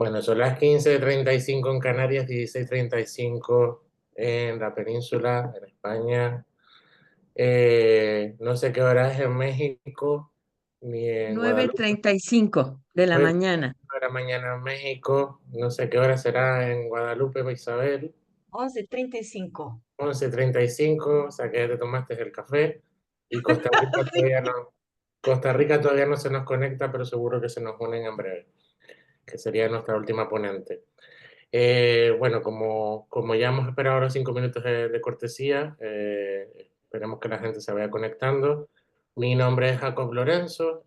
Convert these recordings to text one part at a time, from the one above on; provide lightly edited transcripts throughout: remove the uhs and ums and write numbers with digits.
Bueno, son las 15:35 en Canarias, 16:35 en la península, en España. No sé qué hora es en México ni en nueve Guadalupe. treinta y cinco de la 9 mañana. de la mañana en México. No sé qué hora será en Guadalupe, Isabel. 11:35. 11:35, o sea que ya te tomaste el café. Y Costa Rica todavía no se nos conecta, pero seguro que se nos unen en breve, que sería nuestra última ponente. Bueno, como ya hemos esperado los 5 minutos de cortesía, esperemos que la gente se vaya conectando. Mi nombre es Jacob Lorenzo,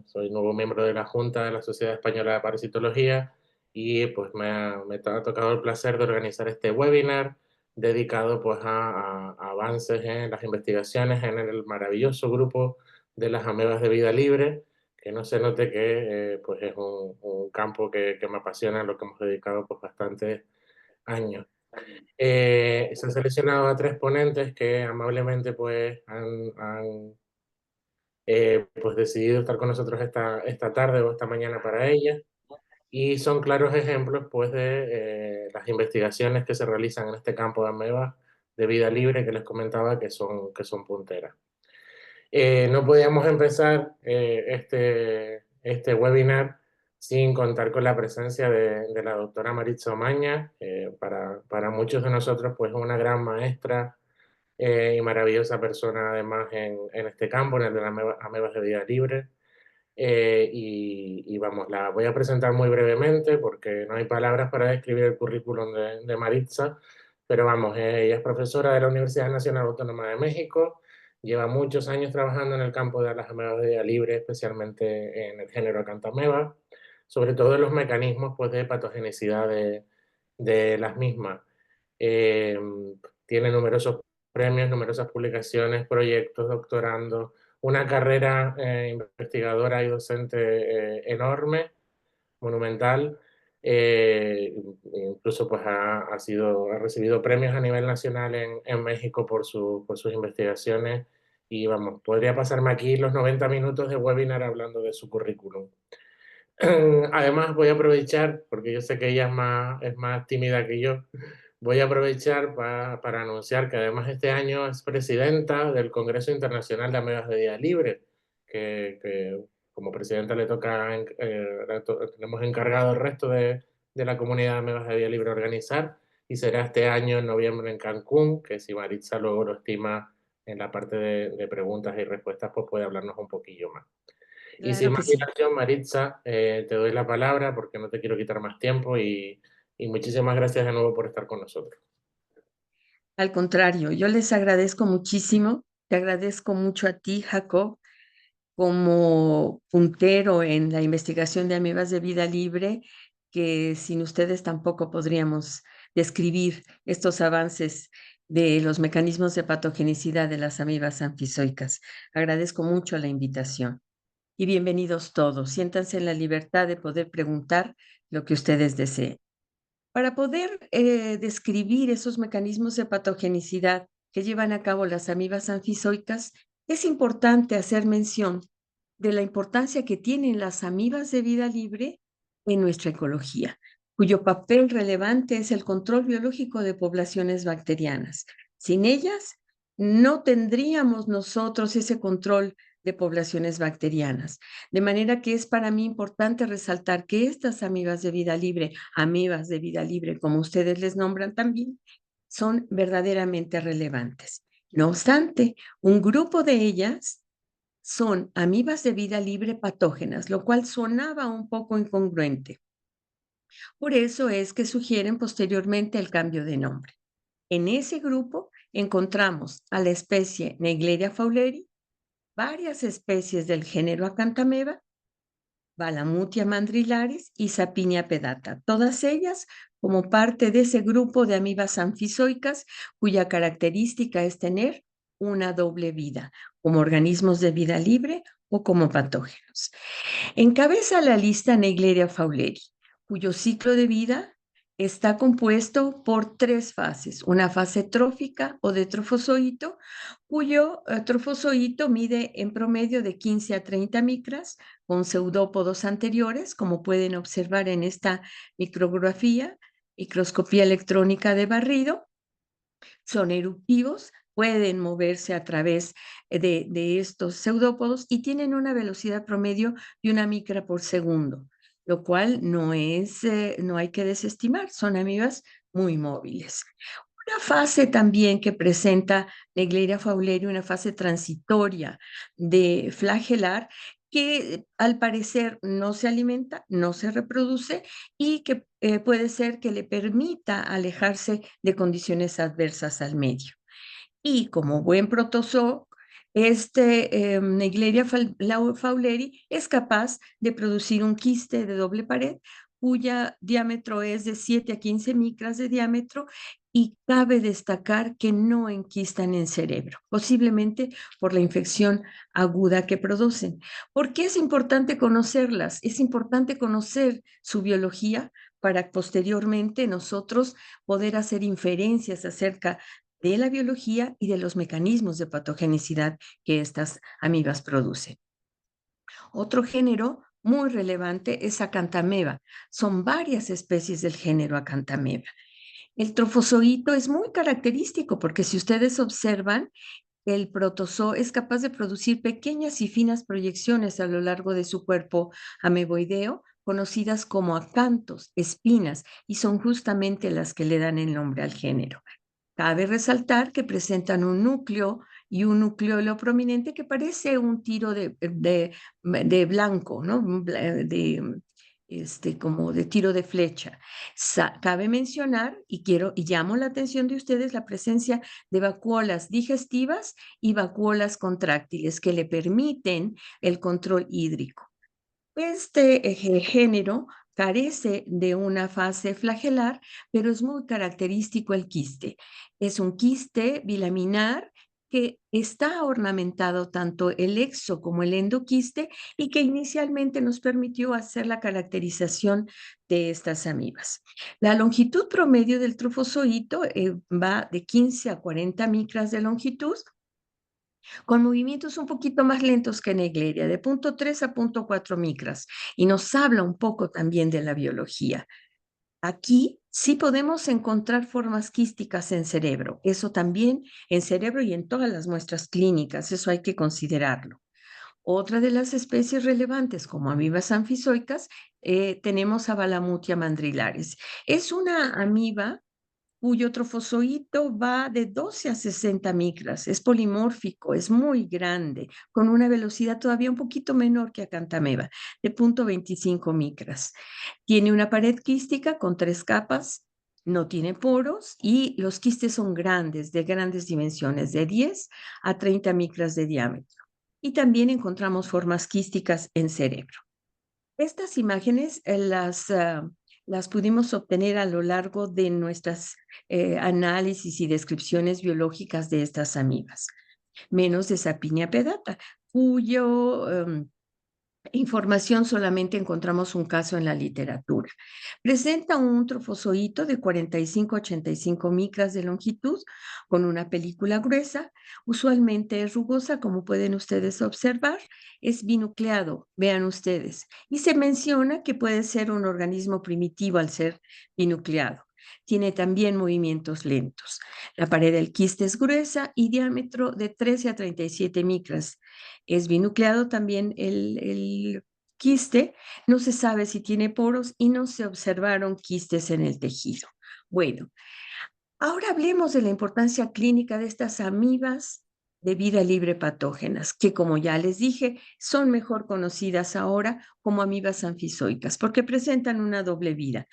soy nuevo miembro de la Junta de la Sociedad Española de Parasitología y pues me ha tocado el placer de organizar este webinar dedicado pues a avances en las investigaciones en el maravilloso grupo de las amebas de vida libre, que no se note que pues es un campo que me apasiona, a lo que hemos dedicado pues bastantes años. Se han seleccionado a 3 ponentes que amablemente pues han pues decidido estar con nosotros esta tarde o esta mañana para ellas, y son claros ejemplos pues de las investigaciones que se realizan en este campo de amebas de vida libre que les comentaba que son punteras. No podíamos empezar este webinar sin contar con la presencia de la doctora Maritza Omaña, para muchos de nosotros pues una gran maestra y maravillosa persona además en este campo, en el de las amebas de vida libre. Y vamos, la voy a presentar muy brevemente porque no hay palabras para describir el currículum de Maritza, pero vamos, ella es profesora de la Universidad Nacional Autónoma de México, lleva muchos años trabajando en el campo de las amebas de vida libre, especialmente en el género Acanthamaeba, sobre todo en los mecanismos pues, de patogenicidad de las mismas. Eh, Tiene numerosos premios, numerosas publicaciones, proyectos, doctorandos, una carrera investigadora y docente enorme, monumental. Incluso pues ha recibido premios a nivel nacional en México por sus investigaciones, y vamos, podría pasarme aquí los 90 minutos de webinar hablando de su currículum. Además voy a aprovechar, porque yo sé que ella es más tímida que yo, voy a aprovechar para anunciar que además este año es presidenta del Congreso Internacional de Amebas de Vida Libre, que como presidenta le toca, tenemos encargado el resto de la comunidad de Amebas de Vida Libre organizar, y será este año en noviembre en Cancún, que si Maritza luego lo estima en la parte de preguntas y respuestas, pues puede hablarnos un poquillo más. Y sin Claro que más sí. dilación, Maritza, te doy la palabra porque no te quiero quitar más tiempo, y muchísimas gracias de nuevo por estar con nosotros. Al contrario, yo les agradezco muchísimo. Te agradezco mucho a ti, Jacob, como puntero en la investigación de amebas de vida libre, que sin ustedes tampoco podríamos describir estos avances de los mecanismos de patogenicidad de las amebas anfizoicas. Agradezco mucho la invitación y bienvenidos todos. Siéntanse en la libertad de poder preguntar lo que ustedes deseen. Para poder describir esos mecanismos de patogenicidad que llevan a cabo las amibas anfizoicas, es importante hacer mención de la importancia que tienen las amibas de vida libre en nuestra ecología, cuyo papel relevante es el control biológico de poblaciones bacterianas. Sin ellas, no tendríamos nosotros ese control de poblaciones bacterianas. De manera que es para mí importante resaltar que estas amibas de vida libre, como ustedes les nombran también, son verdaderamente relevantes. No obstante, un grupo de ellas son amibas de vida libre patógenas, lo cual sonaba un poco incongruente. Por eso es que sugieren posteriormente el cambio de nombre. En ese grupo encontramos a la especie Naegleria fowleri, varias especies del género Acanthamoeba, Balamutia mandrilaris y Sapinia pedata, todas ellas como parte de ese grupo de amibas anfizoicas cuya característica es tener una doble vida, como organismos de vida libre o como patógenos. Encabeza la lista Naegleria fowleri, cuyo ciclo de vida Está compuesto por tres fases: una fase trófica o de trofozoito, cuyo trofozoito mide en promedio de 15 a 30 micras, con pseudópodos anteriores, como pueden observar en esta microscopía electrónica de barrido. Son eruptivos, pueden moverse a través de estos pseudópodos y tienen una velocidad promedio de 1 micra por segundo, lo cual no hay que desestimar, son amibas muy móviles. Una fase también que presenta Naegleria fowleri, una fase transitoria de flagelar, que al parecer no se alimenta, no se reproduce y que puede ser que le permita alejarse de condiciones adversas al medio. Y como buen protozoo, Naegleria fowleri es capaz de producir un quiste de doble pared cuya diámetro es de 7 a 15 micras de diámetro, y cabe destacar que no enquistan en cerebro, posiblemente por la infección aguda que producen. ¿Por qué es importante conocerlas? Es importante conocer su biología para posteriormente nosotros poder hacer inferencias acerca de la biología y de los mecanismos de patogenicidad que estas amibas producen. Otro género muy relevante es Acanthamoeba. Son varias especies del género Acanthamoeba. El trofozoito es muy característico porque si ustedes observan, el protozoo es capaz de producir pequeñas y finas proyecciones a lo largo de su cuerpo ameboideo, conocidas como acantos, espinas, y son justamente las que le dan el nombre al género. Cabe resaltar que presentan un núcleo y un nucleolo prominente que parece un tiro de blanco, ¿no? Como de tiro de flecha. Cabe mencionar, y llamo la atención de ustedes, la presencia de vacuolas digestivas y vacuolas contráctiles que le permiten el control hídrico. Este género carece de una fase flagelar, pero es muy característico el quiste. Es un quiste bilaminar que está ornamentado tanto el exo como el endoquiste y que inicialmente nos permitió hacer la caracterización de estas amibas. La longitud promedio del trofozoito va de 15 a 40 micras de longitud, con movimientos un poquito más lentos que Naegleria, de 0.3 a 0.4 micras, y nos habla un poco también de la biología. Aquí sí podemos encontrar formas quísticas en cerebro, eso también en cerebro y en todas las muestras clínicas, eso hay que considerarlo. Otra de las especies relevantes como amibas anfizoicas, tenemos a Balamutia mandrilaris. Es una amiba cuyo trofozoito va de 12 a 60 micras, es polimórfico, es muy grande, con una velocidad todavía un poquito menor que Acanthamoeba, de 0.25 micras. Tiene una pared quística con 3 capas, no tiene poros y los quistes son grandes, de grandes dimensiones, de 10 a 30 micras de diámetro. Y también encontramos formas quísticas en cerebro. Estas imágenes las pudimos obtener a lo largo de nuestras análisis y descripciones biológicas de estas amibas, menos de Sapinia pedata, cuyo información solamente encontramos un caso en la literatura. Presenta un trofozoito de 45 a 85 micras de longitud, con una película gruesa, usualmente es rugosa, como pueden ustedes observar, es binucleado, vean ustedes, y se menciona que puede ser un organismo primitivo al ser binucleado. Tiene también movimientos lentos. La pared del quiste es gruesa y diámetro de 13 a 37 micras. Es binucleado también el quiste, no se sabe si tiene poros y no se observaron quistes en el tejido. Bueno, ahora hablemos de la importancia clínica de estas amibas de vida libre patógenas, que como ya les dije, son mejor conocidas ahora como amibas anfizoicas, porque presentan una doble vida.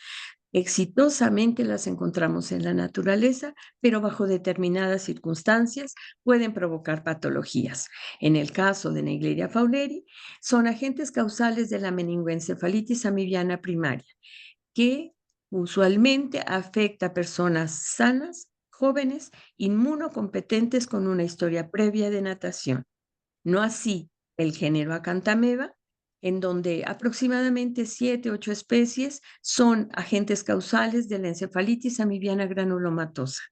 Exitosamente las encontramos en la naturaleza, pero bajo determinadas circunstancias pueden provocar patologías. En el caso de Naegleria fowleri, son agentes causales de la meningoencefalitis amibiana primaria, que usualmente afecta a personas sanas, jóvenes, inmunocompetentes con una historia previa de natación. No así el género Acanthamoeba, en donde aproximadamente 7, 8 especies son agentes causales de la encefalitis amibiana granulomatosa,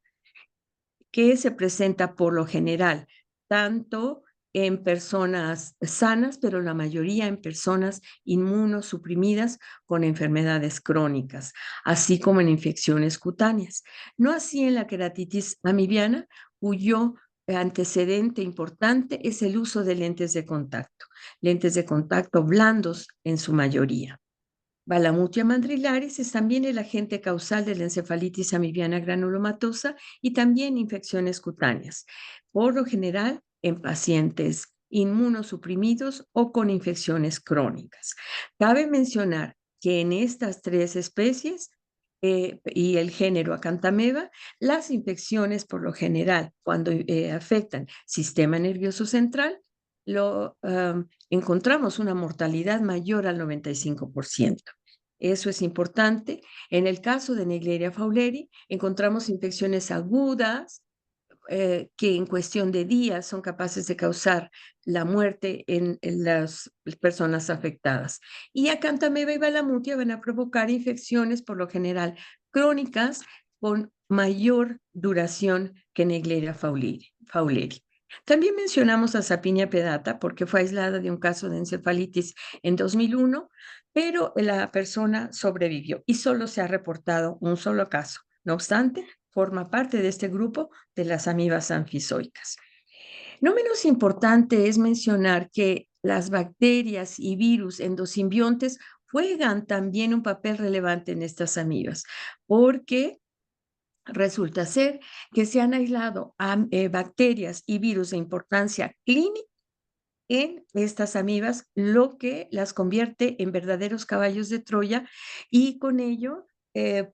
que se presenta por lo general tanto en personas sanas, pero la mayoría en personas inmunosuprimidas con enfermedades crónicas, así como en infecciones cutáneas. No así en la queratitis amibiana, cuyo antecedente importante es el uso de lentes de contacto blandos en su mayoría. Balamutia mandrilaris es también el agente causal de la encefalitis amibiana granulomatosa y también infecciones cutáneas, por lo general en pacientes inmunosuprimidos o con infecciones crónicas. Cabe mencionar que en estas 3 especies y el género Acanthameba, las infecciones por lo general, cuando afectan sistema nervioso central, encontramos una mortalidad mayor al 95%. Eso es importante. En el caso de Naegleria fowleri, encontramos infecciones agudas que en cuestión de días son capaces de causar la muerte en las personas afectadas. Y Acanthameba y Balamutia van a provocar infecciones, por lo general, crónicas con mayor duración que Naegleria fowleri. También mencionamos a Sapinia pedata porque fue aislada de un caso de encefalitis en 2001, pero la persona sobrevivió y solo se ha reportado un solo caso. No obstante, forma parte de este grupo de las amibas anfizoicas. No menos importante es mencionar que las bacterias y virus endosimbiontes juegan también un papel relevante en estas amibas, porque resulta ser que se han aislado bacterias y virus de importancia clínica en estas amibas, lo que las convierte en verdaderos caballos de Troya y con ello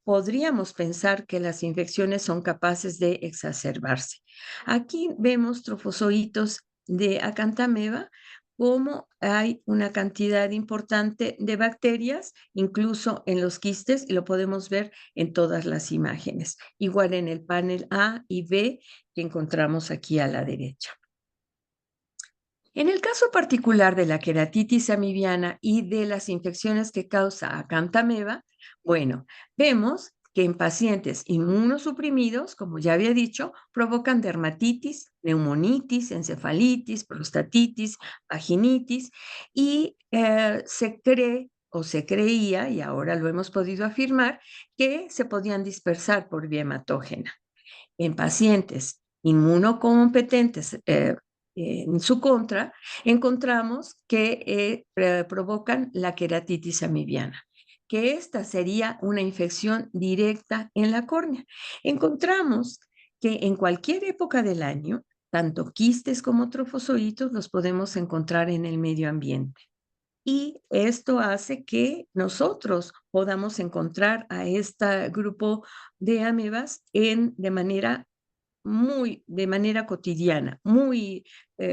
podríamos pensar que las infecciones son capaces de exacerbarse. Aquí vemos trofozoitos de Acanthameba, como hay una cantidad importante de bacterias, incluso en los quistes, y lo podemos ver en todas las imágenes. Igual en el panel A y B que encontramos aquí a la derecha. En el caso particular de la queratitis amibiana y de las infecciones que causa Acanthameba, bueno, vemos que en pacientes inmunosuprimidos, como ya había dicho, provocan dermatitis, neumonitis, encefalitis, prostatitis, vaginitis y se cree o se creía, y ahora lo hemos podido afirmar, que se podían dispersar por vía hematógena. En pacientes inmunocompetentes en su contra, encontramos que provocan la queratitis amibiana, que esta sería una infección directa en la córnea. Encontramos que en cualquier época del año, tanto quistes como trofozoitos los podemos encontrar en el medio ambiente. Y esto hace que nosotros podamos encontrar a este grupo de amebas de manera cotidiana, muy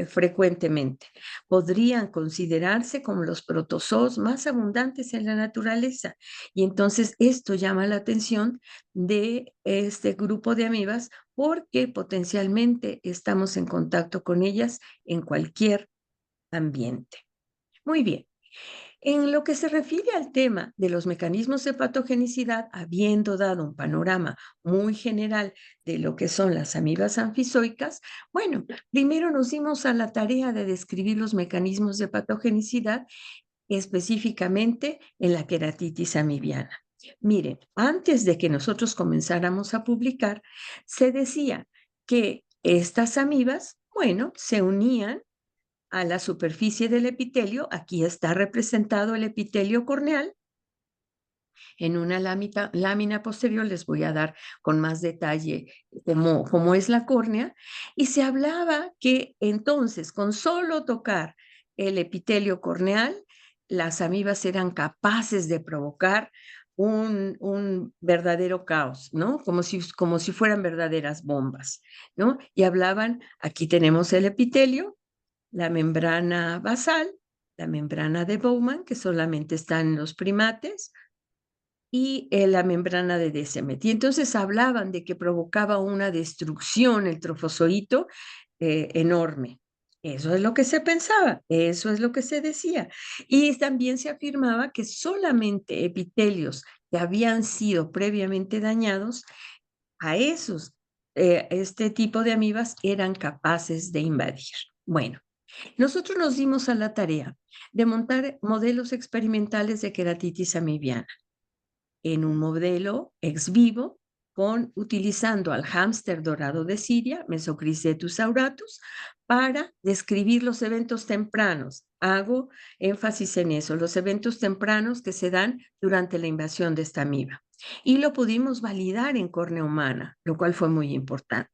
frecuentemente. Podrían considerarse como los protozoos más abundantes en la naturaleza. Y entonces esto llama la atención de este grupo de amebas porque potencialmente estamos en contacto con ellas en cualquier ambiente. Muy bien. En lo que se refiere al tema de los mecanismos de patogenicidad, habiendo dado un panorama muy general de lo que son las amibas anfizoicas, bueno, primero nos dimos a la tarea de describir los mecanismos de patogenicidad específicamente en la queratitis amibiana. Miren, antes de que nosotros comenzáramos a publicar, se decía que estas amibas, bueno, se unían a la superficie del epitelio. Aquí está representado el epitelio corneal. En una lámina posterior les voy a dar con más detalle cómo es la córnea. Y se hablaba que entonces con solo tocar el epitelio corneal, las amibas eran capaces de provocar un verdadero caos, ¿no? Como si fueran verdaderas bombas, ¿no? Y hablaban, aquí tenemos el epitelio, la membrana basal, la membrana de Bowman, que solamente está en los primates, y la membrana de Descemet. Y entonces hablaban de que provocaba una destrucción el trofozoito enorme Eso es lo que se pensaba, eso es lo que se decía. Y también se afirmaba que solamente epitelios que habían sido previamente dañados, a esos, este tipo de amibas eran capaces de invadir. Bueno, nosotros nos dimos a la tarea de montar modelos experimentales de queratitis amibiana en un modelo ex vivo utilizando al hámster dorado de Siria, Mesocricetus auratus, para describir los eventos tempranos. Hago énfasis en eso, los eventos tempranos que se dan durante la invasión de esta amiba. Y lo pudimos validar en córnea humana, lo cual fue muy importante.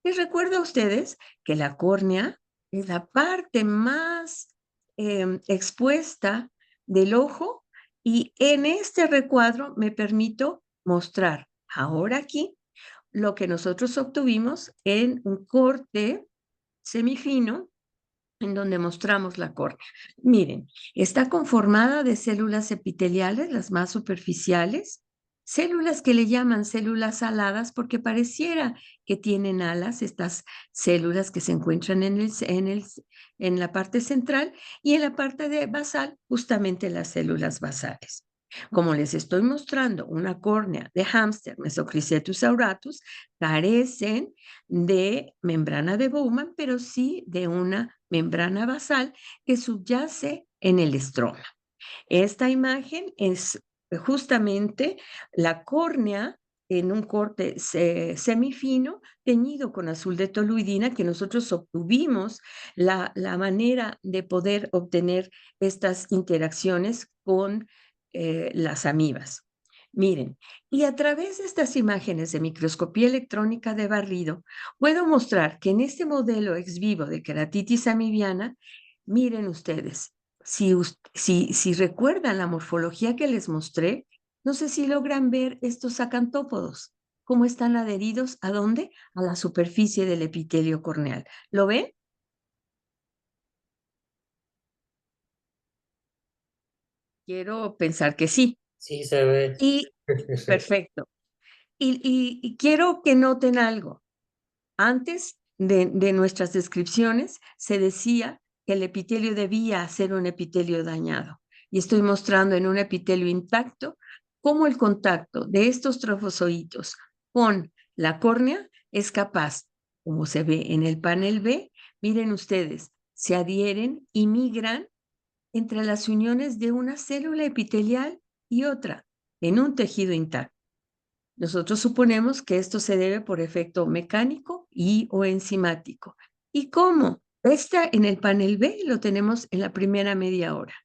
Les recuerdo a ustedes que la córnea es la parte más expuesta del ojo y en este recuadro me permito mostrar ahora aquí lo que nosotros obtuvimos en un corte semifino en donde mostramos la córnea. Miren, está conformada de células epiteliales, las más superficiales, células que le llaman células aladas porque pareciera que tienen alas, estas células que se encuentran en la parte central y en la parte basal, justamente las células basales. Como les estoy mostrando una córnea de hámster, Mesocricetus auratus, carecen de membrana de Bowman, pero sí de una membrana basal que subyace en el estroma. Esta imagen es justamente la córnea en un corte semifino teñido con azul de toluidina que nosotros obtuvimos la manera de poder obtener estas interacciones con las amibas. Miren, y a través de estas imágenes de microscopía electrónica de barrido, puedo mostrar que en este modelo ex vivo de queratitis amibiana, miren ustedes, si recuerdan la morfología que les mostré, no sé si logran ver estos acantópodos, cómo están adheridos ¿a dónde? A la superficie del epitelio corneal. ¿Lo ven? Quiero pensar que sí. Sí, se ve. Y perfecto. Y quiero que noten algo. Antes de nuestras descripciones se decía que el epitelio debía ser un epitelio dañado. Y estoy mostrando en un epitelio intacto cómo el contacto de estos trofozoitos con la córnea es capaz, como se ve en el panel B, miren ustedes, se adhieren y migran entre las uniones de una célula epitelial y otra en un tejido intacto. Nosotros suponemos que esto se debe por efecto mecánico y o enzimático. ¿Y cómo? Esta en el panel B lo tenemos en la primera media hora.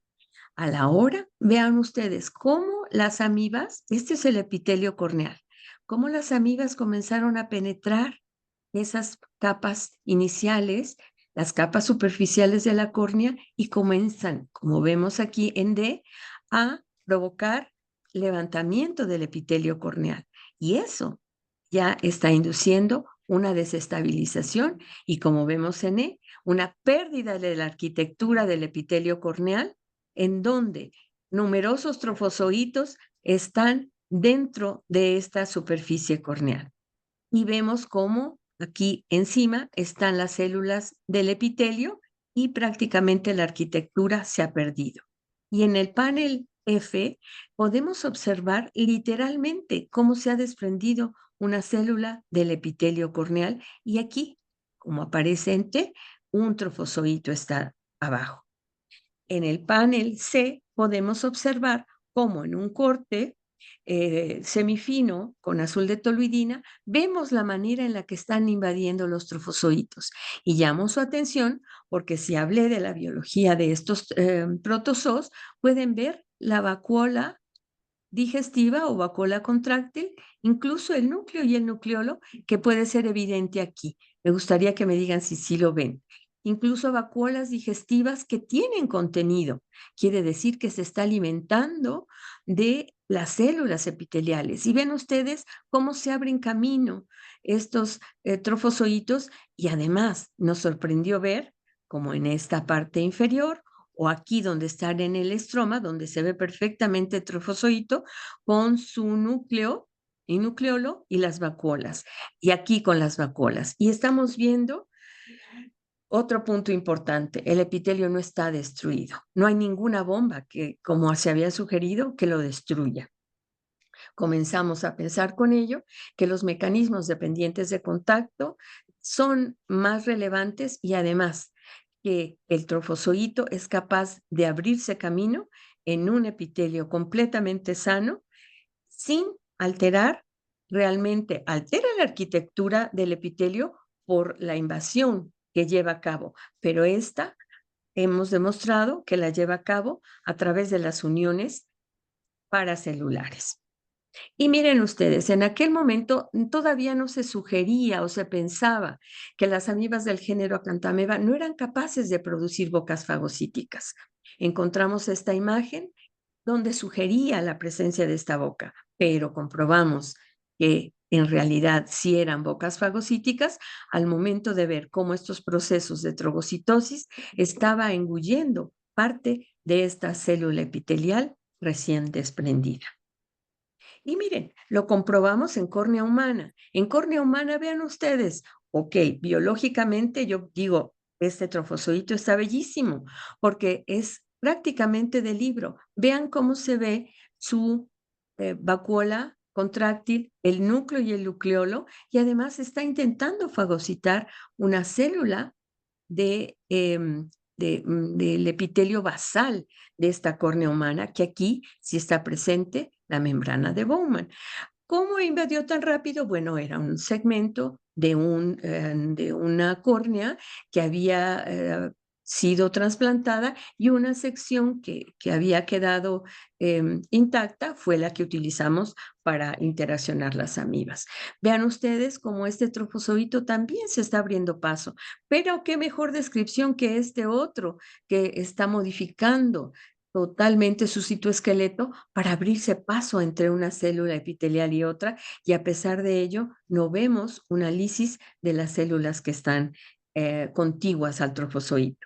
A la hora, vean ustedes cómo las amibas, este es el epitelio corneal, cómo las amibas comenzaron a penetrar esas capas iniciales, las capas superficiales de la córnea y comienzan, como vemos aquí en D, a provocar levantamiento del epitelio corneal. Y eso ya está induciendo una desestabilización y, como vemos en E, una pérdida de la arquitectura del epitelio corneal, en donde numerosos trofozoitos están dentro de esta superficie corneal. Y vemos cómo aquí encima están las células del epitelio y prácticamente la arquitectura se ha perdido. Y en el panel F podemos observar literalmente cómo se ha desprendido una célula del epitelio corneal y aquí, como aparece en T, un trofozoito está abajo. En el panel C podemos observar cómo en un corte semifino con azul de toluidina vemos la manera en la que están invadiendo los trofozoitos. Y llamo su atención porque si hablé de la biología de estos protozoos, pueden ver la vacuola digestiva o vacuola contráctil, incluso el núcleo y el nucleolo, que puede ser evidente aquí. Me gustaría que me digan si sí lo ven. Incluso vacuolas digestivas que tienen contenido. Quiere decir que se está alimentando de las células epiteliales. Y ven ustedes cómo se abren camino estos trofozoitos y además nos sorprendió ver, como en esta parte inferior, o aquí donde están en el estroma, donde se ve perfectamente el trofozoito con su núcleo y nucleolo y las vacuolas. Y aquí con las vacuolas. Y estamos viendo Otro punto importante, el epitelio no está destruido. No hay ninguna bomba que, como se había sugerido, que lo destruya. Comenzamos a pensar con ello que los mecanismos dependientes de contacto son más relevantes y además que el trofozoito es capaz de abrirse camino en un epitelio completamente sano sin alterar, realmente altera la arquitectura del epitelio por la invasión que lleva a cabo, pero esta hemos demostrado que la lleva a cabo a través de las uniones paracelulares. Y miren ustedes, en aquel momento todavía no se sugería o se pensaba que las amibas del género Acanthamoeba no eran capaces de producir bocas fagocíticas. Encontramos esta imagen donde sugería la presencia de esta boca, pero comprobamos que en realidad sí eran bocas fagocíticas al momento de ver cómo estos procesos de trogocitosis estaba engullendo parte de esta célula epitelial recién desprendida. Y miren, lo comprobamos en córnea humana. En córnea humana, vean ustedes, ok, biológicamente yo digo, este trofozoito está bellísimo porque es prácticamente de libro. Vean cómo se ve su vacuola contráctil, el núcleo y el nucleolo, y además está intentando fagocitar una célula de, del epitelio basal de esta córnea humana, que aquí sí está presente la membrana de Bowman. ¿Cómo invadió tan rápido? Bueno, era un segmento de una córnea que había sido trasplantada y una sección que había quedado intacta fue la que utilizamos para interaccionar las amibas. Vean ustedes cómo este trofozoito también se está abriendo paso, pero qué mejor descripción que este otro que está modificando totalmente su citoesqueleto para abrirse paso entre una célula epitelial y otra, y a pesar de ello, no vemos una lisis de las células que están contiguas al trofozoito.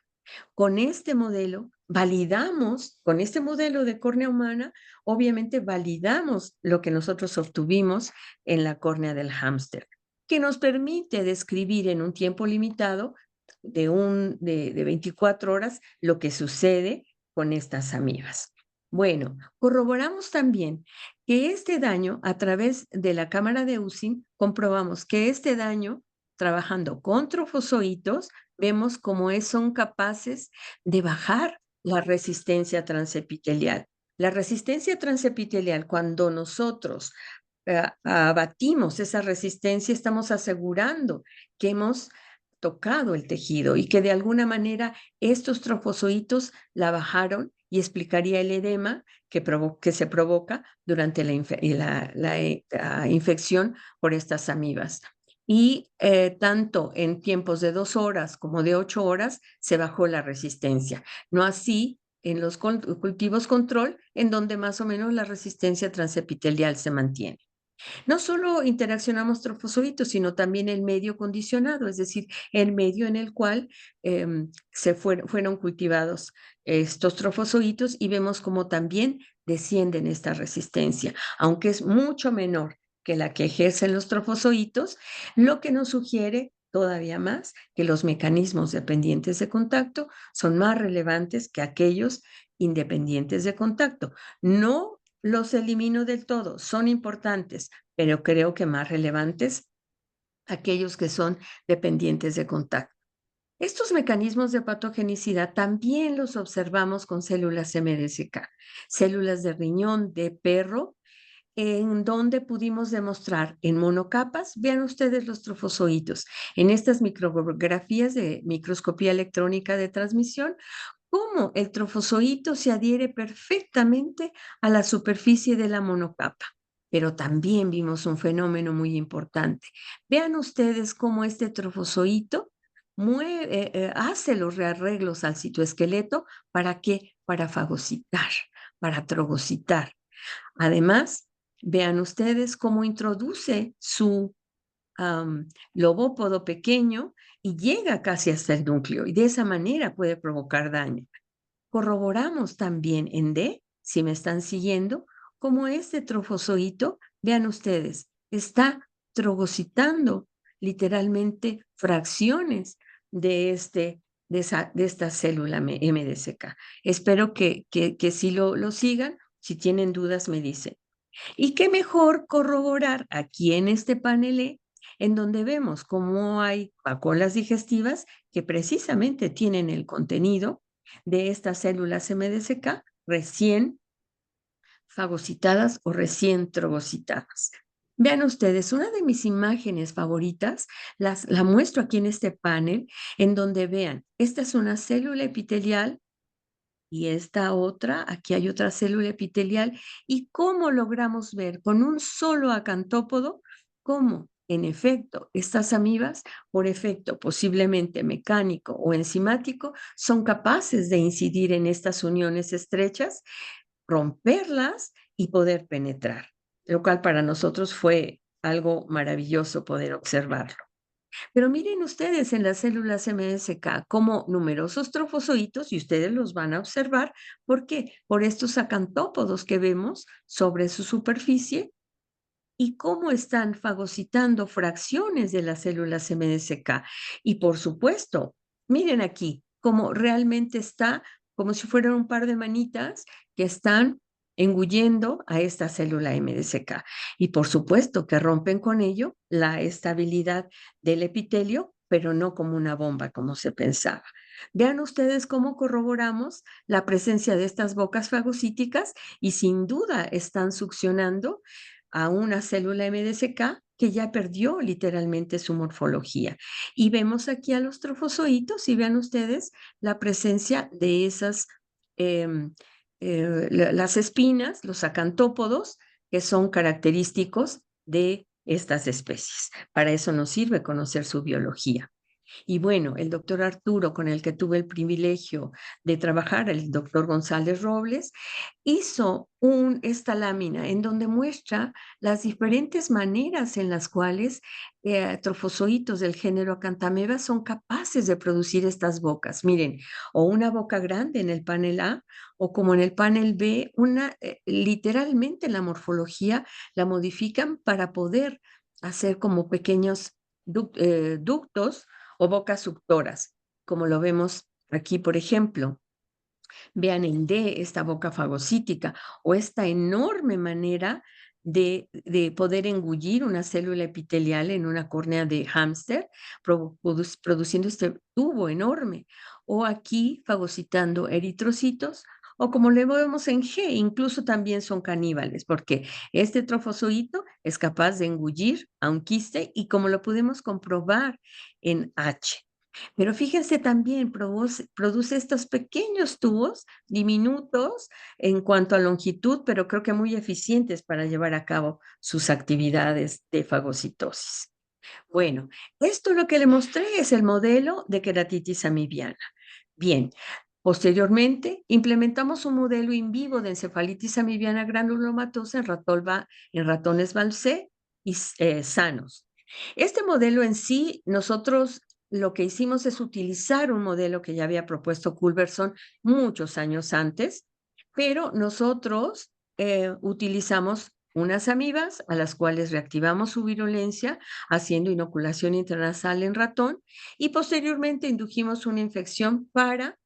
Con este modelo validamos, con este modelo de córnea humana, obviamente validamos lo que nosotros obtuvimos en la córnea del hámster, que nos permite describir en un tiempo limitado de 24 horas lo que sucede con estas amibas. Bueno, corroboramos también que este daño, a través de la cámara de Using, comprobamos que este daño, trabajando con trofozoitos, vemos cómo son capaces de bajar la resistencia transepitelial. La resistencia transepitelial, cuando nosotros abatimos esa resistencia, estamos asegurando que hemos tocado el tejido y que de alguna manera estos trofozoitos la bajaron y explicaría el edema que se provoca durante la infección por estas amibas. Y tanto en tiempos de 2 horas como de 8 horas se bajó la resistencia. No así en los cultivos control, en donde más o menos la resistencia transepitelial se mantiene. No solo interaccionamos trofozoitos, sino también el medio condicionado, es decir, el medio en el cual fueron cultivados estos trofozoitos y vemos cómo también descienden esta resistencia, aunque es mucho menor que la que ejercen los trofozoitos, lo que nos sugiere todavía más que los mecanismos dependientes de contacto son más relevantes que aquellos independientes de contacto. No los elimino del todo, son importantes, pero creo que más relevantes aquellos que son dependientes de contacto. Estos mecanismos de patogenicidad también los observamos con células MDSK, células de riñón de perro, en donde pudimos demostrar en monocapas, vean ustedes los trofozoitos, en estas micrografías de microscopía electrónica de transmisión, cómo el trofozoito se adhiere perfectamente a la superficie de la monocapa. Pero también vimos un fenómeno muy importante. Vean ustedes cómo este trofozoito hace los rearreglos al citoesqueleto. ¿Para qué? Para fagocitar, para trogocitar. Además, vean ustedes cómo introduce su lobópodo pequeño y llega casi hasta el núcleo y de esa manera puede provocar daño. Corroboramos también en D, si me están siguiendo, como este trofozoito, vean ustedes, está trogocitando literalmente fracciones de esta célula MDSK. Espero que sí lo sigan. Si tienen dudas, me dicen. Y qué mejor corroborar aquí en este panel E, en donde vemos cómo hay vacuolas digestivas que precisamente tienen el contenido de estas células MDSK recién fagocitadas o recién trogocitadas. Vean ustedes, una de mis imágenes favoritas, la muestro aquí en este panel, en donde vean, esta es una célula epitelial y esta otra, aquí hay otra célula epitelial, y cómo logramos ver con un solo acantópodo cómo, en efecto, estas amibas, por efecto posiblemente mecánico o enzimático, son capaces de incidir en estas uniones estrechas, romperlas y poder penetrar, lo cual para nosotros fue algo maravilloso poder observarlo. Pero miren ustedes en las células MSK como numerosos trofozoitos, y ustedes los van a observar, ¿por qué? Por estos acantópodos que vemos sobre su superficie y cómo están fagocitando fracciones de las células MSK. Y por supuesto, miren aquí, cómo realmente está, como si fueran un par de manitas que están engullendo a esta célula MDSK. Y por supuesto que rompen con ello la estabilidad del epitelio, pero no como una bomba, como se pensaba. Vean ustedes cómo corroboramos la presencia de estas bocas fagocíticas y sin duda están succionando a una célula MDSK que ya perdió literalmente su morfología. Y vemos aquí a los trofozoitos y vean ustedes la presencia de esas, las espinas, los acantópodos, que son característicos de estas especies. Para eso nos sirve conocer su biología. Y bueno, el doctor Arturo, con el que tuve el privilegio de trabajar, el doctor González Robles, hizo esta lámina en donde muestra las diferentes maneras en las cuales trofozoitos del género Acanthameba son capaces de producir estas bocas. Miren, o una boca grande en el panel A, o como en el panel B, literalmente la morfología la modifican para poder hacer como pequeños ductos o bocas suctoras, como lo vemos aquí, por ejemplo. Vean en D esta boca fagocítica o esta enorme manera de poder engullir una célula epitelial en una córnea de hámster, produciendo este tubo enorme. O aquí fagocitando eritrocitos, o como le vemos en G, incluso también son caníbales, porque este trofozoito es capaz de engullir a un quiste y como lo pudimos comprobar en H. Pero fíjense también, produce estos pequeños tubos diminutos en cuanto a longitud, pero creo que muy eficientes para llevar a cabo sus actividades de fagocitosis. Bueno, esto lo que le mostré es el modelo de queratitis amibiana. Bien, posteriormente implementamos un modelo in vivo de encefalitis amibiana granulomatosa en ratones Balcé y sanos. Este modelo en sí, nosotros lo que hicimos es utilizar un modelo que ya había propuesto Culberson muchos años antes, pero nosotros utilizamos unas amibas a las cuales reactivamos su virulencia haciendo inoculación intranasal en ratón y posteriormente indujimos una infección para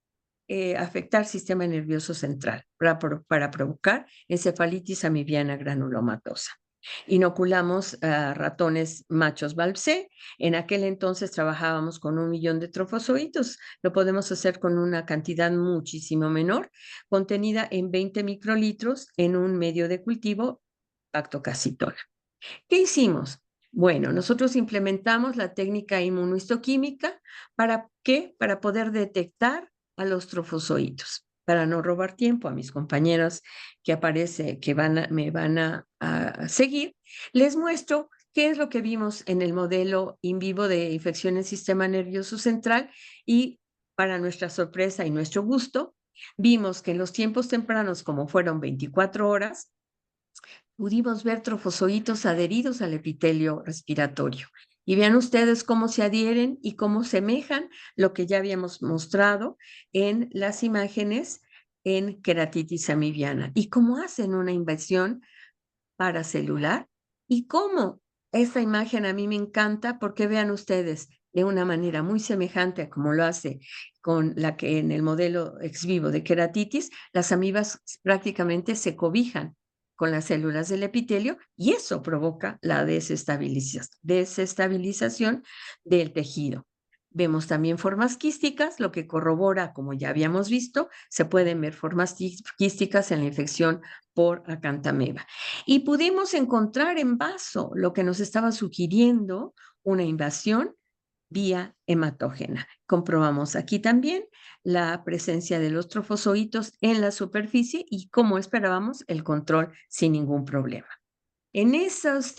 afectar sistema nervioso central, para provocar encefalitis amibiana granulomatosa. Inoculamos a ratones machos Balbc. En aquel entonces trabajábamos con 1 millón de trofozoitos. Lo podemos hacer con una cantidad muchísimo menor, contenida en 20 microlitros en un medio de cultivo Bactocacitola. ¿Qué hicimos? Bueno, nosotros implementamos la técnica inmunohistoquímica. ¿Para qué? Para poder detectar a los trofozoitos. Para no robar tiempo a mis compañeros que me van a seguir, les muestro qué es lo que vimos en el modelo in vivo de infección en el sistema nervioso central y para nuestra sorpresa y nuestro gusto, vimos que en los tiempos tempranos, como fueron 24 horas, pudimos ver trofozoitos adheridos al epitelio respiratorio. Y vean ustedes cómo se adhieren y cómo semejan lo que ya habíamos mostrado en las imágenes en queratitis amibiana y cómo hacen una invasión paracelular y cómo esta imagen a mí me encanta porque vean ustedes, de una manera muy semejante a como lo hace con la que en el modelo ex vivo de queratitis, las amibas prácticamente se cobijan con las células del epitelio y eso provoca la desestabilización del tejido. Vemos también formas quísticas, lo que corrobora, como ya habíamos visto, se pueden ver formas quísticas en la infección por acantameba. Y pudimos encontrar en vaso lo que nos estaba sugiriendo una invasión vía hematógena. Comprobamos aquí también la presencia de los trofozoitos en la superficie y, como esperábamos, el control sin ningún problema. En esos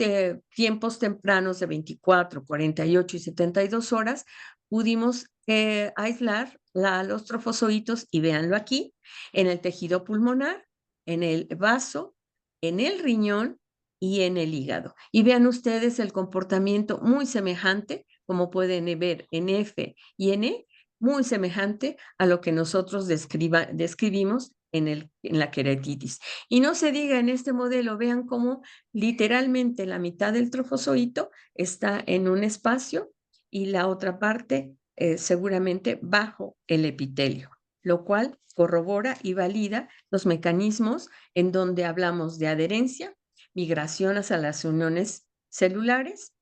tiempos tempranos de 24, 48 y 72 horas, pudimos aislar los trofozoitos, y véanlo aquí, en el tejido pulmonar, en el vaso, en el riñón y en el hígado. Y vean ustedes el comportamiento muy semejante, como pueden ver en F y en E, muy semejante a lo que nosotros describimos en la queratitis. Y no se diga en este modelo, vean cómo literalmente la mitad del trofozoito está en un espacio y la otra parte seguramente bajo el epitelio, lo cual corrobora y valida los mecanismos en donde hablamos de adherencia, migración hacia las uniones celulares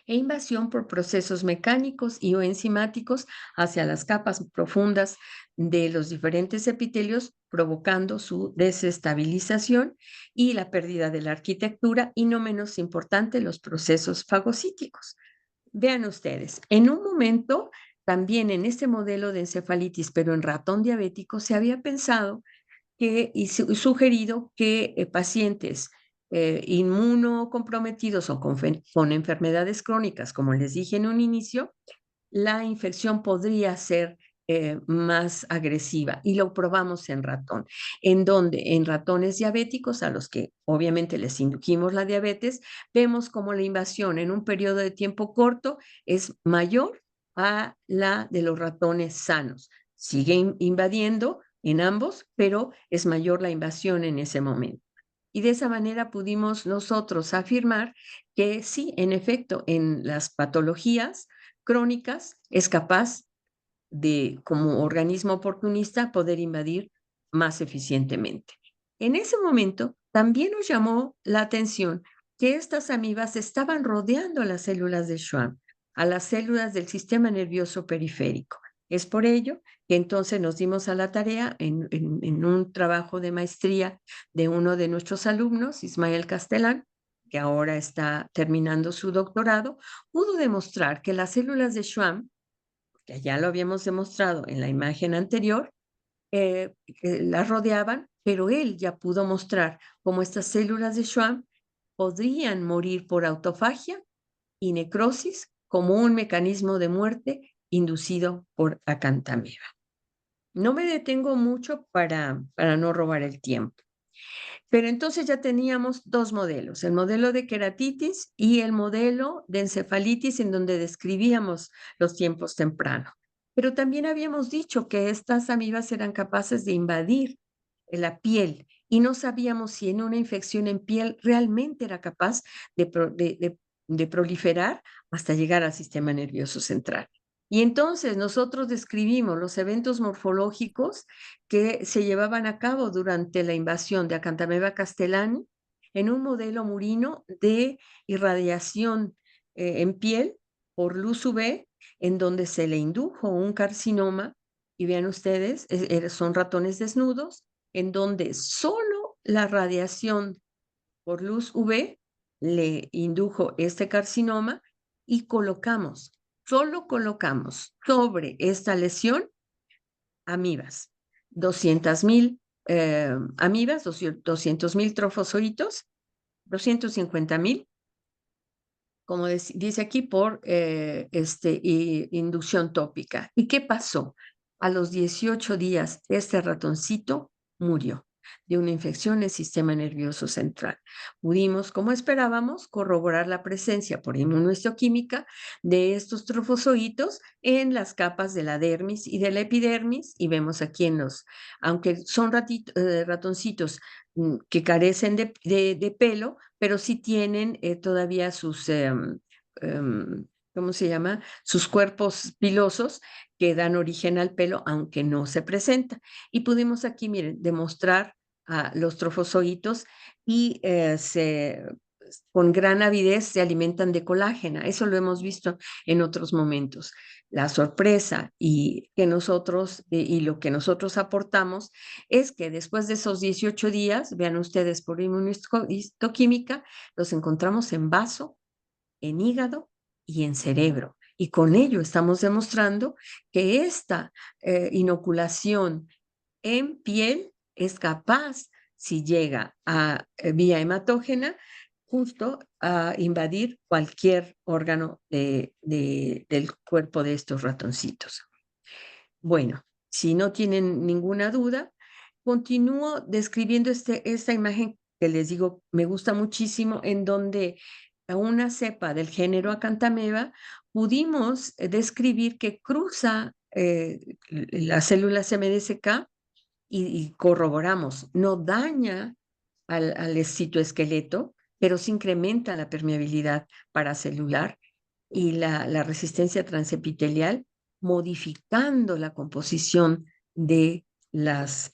e invasión por procesos mecánicos y o enzimáticos hacia las capas profundas de los diferentes epitelios, provocando su desestabilización y la pérdida de la arquitectura y, no menos importante, los procesos fagocíticos. Vean ustedes, en un momento, también en este modelo de encefalitis, pero en ratón diabético, se había pensado y sugerido que pacientes inmunocomprometidos o con enfermedades crónicas, como les dije en un inicio, la infección podría ser más agresiva, y lo probamos en ratón, en donde en ratones diabéticos a los que obviamente les indujimos la diabetes, vemos como la invasión en un periodo de tiempo corto es mayor a la de los ratones sanos. Sigue invadiendo en ambos, pero es mayor la invasión en ese momento. Y de esa manera pudimos nosotros afirmar que sí, en efecto, en las patologías crónicas es capaz de, como organismo oportunista, poder invadir más eficientemente. En ese momento también nos llamó la atención que estas amibas estaban rodeando las células de Schwann, a las células del sistema nervioso periférico. Es por ello que entonces nos dimos a la tarea en un trabajo de maestría de uno de nuestros alumnos, Ismael Castellán, que ahora está terminando su doctorado, pudo demostrar que las células de Schwann, que ya lo habíamos demostrado en la imagen anterior, las rodeaban, pero él ya pudo mostrar cómo estas células de Schwann podrían morir por autofagia y necrosis como un mecanismo de muerte inducido por acantameba. No me detengo mucho para no robar el tiempo. Pero entonces ya teníamos dos modelos, el modelo de queratitis y el modelo de encefalitis, en donde describíamos los tiempos tempranos. Pero también habíamos dicho que estas amibas eran capaces de invadir la piel y no sabíamos si en una infección en piel realmente era capaz de proliferar hasta llegar al sistema nervioso central. Y entonces nosotros describimos los eventos morfológicos que se llevaban a cabo durante la invasión de Acanthameba castellani en un modelo murino de irradiación en piel por luz UV, en donde se le indujo un carcinoma, y vean ustedes, son ratones desnudos, en donde solo la radiación por luz UV le indujo este carcinoma, y solo colocamos sobre esta lesión amibas, 200,000 amibas, 200,000 trofozoitos, 250,000, como dice aquí, por inducción tópica. ¿Y qué pasó? A los 18 días, este ratoncito murió de una infección en el sistema nervioso central. Pudimos, como esperábamos, corroborar la presencia por inmunohistoquímica de estos trofozoitos en las capas de la dermis y de la epidermis, y vemos aquí aunque son ratoncitos que carecen de pelo, pero sí tienen todavía sus ¿cómo se llama? Sus cuerpos pilosos que dan origen al pelo, aunque no se presenta. Y pudimos aquí, miren, demostrar a los trofozoitos y con gran avidez se alimentan de colágena. Eso lo hemos visto en otros momentos. La sorpresa y lo que nosotros aportamos es que después de esos 18 días, vean ustedes por inmunohistoquímica, los encontramos en vaso, en hígado y en cerebro. Y con ello estamos demostrando que esta inoculación en piel es capaz, si llega a vía hematógena, justo a invadir cualquier órgano del cuerpo de estos ratoncitos. Bueno, si no tienen ninguna duda, continúo describiendo esta imagen que les digo, me gusta muchísimo, en donde a una cepa del género Acanthameba pudimos describir que cruza las células MDSK y corroboramos, no daña al citoesqueleto, pero sí incrementa la permeabilidad paracelular y la resistencia transepitelial, modificando la composición de las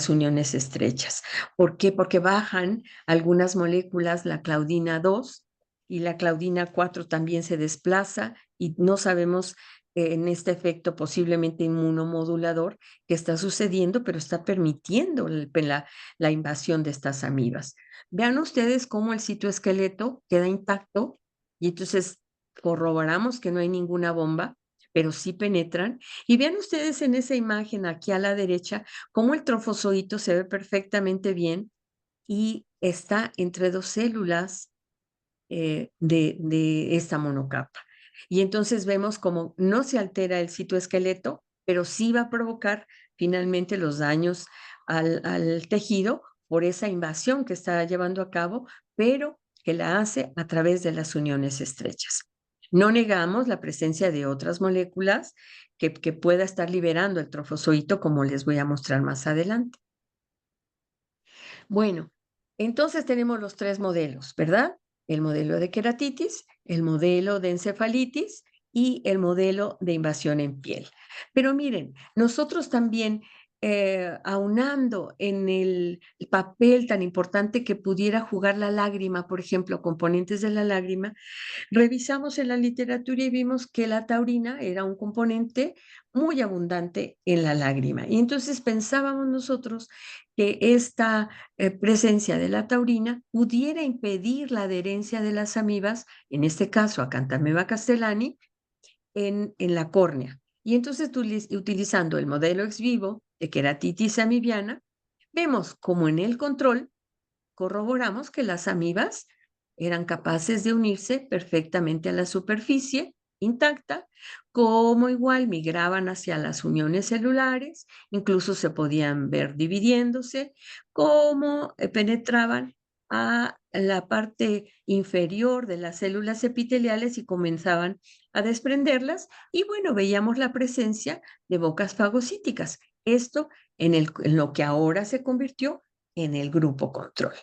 uniones estrechas. ¿Por qué? Porque bajan algunas moléculas, la claudina 2 y la claudina 4 también se desplaza y no sabemos en este efecto posiblemente inmunomodulador que está sucediendo, pero está permitiendo la invasión de estas amibas. Vean ustedes cómo el citoesqueleto queda intacto y entonces corroboramos que no hay ninguna bomba, pero sí penetran. Y vean ustedes en esa imagen aquí a la derecha cómo el trofozoito se ve perfectamente bien y está entre dos células de esta monocapa. Y entonces vemos como no se altera el citoesqueleto, pero sí va a provocar finalmente los daños al tejido por esa invasión que está llevando a cabo, pero que la hace a través de las uniones estrechas. No negamos la presencia de otras moléculas que pueda estar liberando el trofozoito, como les voy a mostrar más adelante. Bueno, entonces tenemos los tres modelos, ¿verdad? El modelo de queratitis, el modelo de encefalitis y el modelo de invasión en piel. Pero miren, nosotros también, aunando en el papel tan importante que pudiera jugar la lágrima, por ejemplo, componentes de la lágrima, revisamos en la literatura y vimos que la taurina era un componente muy abundante en la lágrima. Y entonces pensábamos nosotros que esta presencia de la taurina pudiera impedir la adherencia de las amibas, en este caso Acanthamoeba castellani, en la córnea. Y entonces utilizando el modelo ex vivo de queratitis amibiana, vemos como en el control corroboramos que las amibas eran capaces de unirse perfectamente a la superficie intacta, como igual migraban hacia las uniones celulares, incluso se podían ver dividiéndose, como penetraban a la parte inferior de las células epiteliales y comenzaban a desprenderlas, y bueno, veíamos la presencia de bocas fagocíticas. Esto en lo que ahora se convirtió en el grupo control.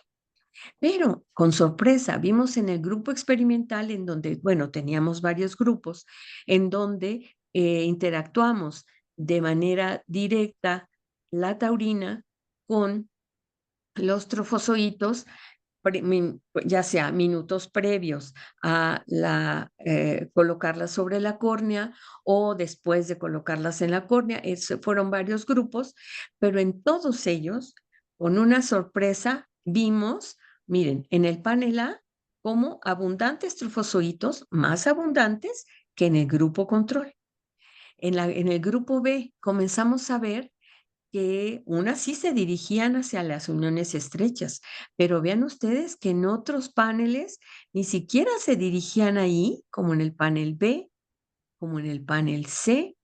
Pero con sorpresa, vimos en el grupo experimental en donde, bueno, teníamos varios grupos, en donde interactuamos de manera directa la taurina con los trofozoitos, ya sea minutos previos a colocarlas sobre la córnea o después de colocarlas en la córnea. Fueron varios grupos, pero en todos ellos, con una sorpresa, vimos, miren, en el panel A, como abundantes trofozoitos, más abundantes que en el grupo control. En el grupo B comenzamos a ver que unas sí se dirigían hacia las uniones estrechas, pero vean ustedes que en otros paneles ni siquiera se dirigían ahí, como en el panel B, como en el panel C.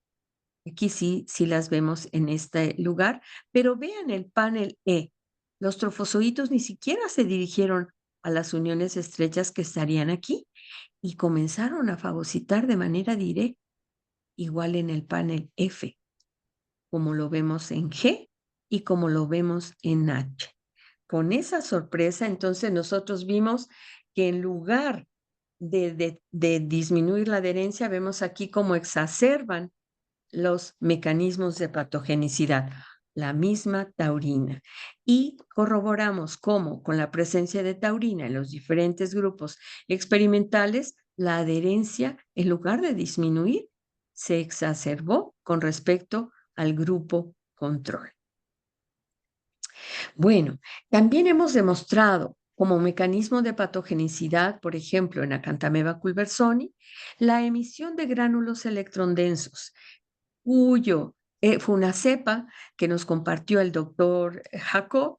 Aquí sí las vemos en este lugar, pero vean el panel E. Los trofozoitos ni siquiera se dirigieron a las uniones estrechas que estarían aquí y comenzaron a fagocitar de manera directa, igual en el panel F, como lo vemos en G y como lo vemos en H. Con esa sorpresa, entonces nosotros vimos que en lugar de disminuir la adherencia, vemos aquí cómo exacerban los mecanismos de patogenicidad, la misma taurina. Y corroboramos cómo con la presencia de taurina en los diferentes grupos experimentales, la adherencia, en lugar de disminuir, se exacerbó con respecto al grupo control. Bueno, también hemos demostrado como mecanismo de patogenicidad, por ejemplo, en Acanthameba pulversoni, la emisión de gránulos electrondensos, cuyo fue una cepa que nos compartió el doctor Jacob,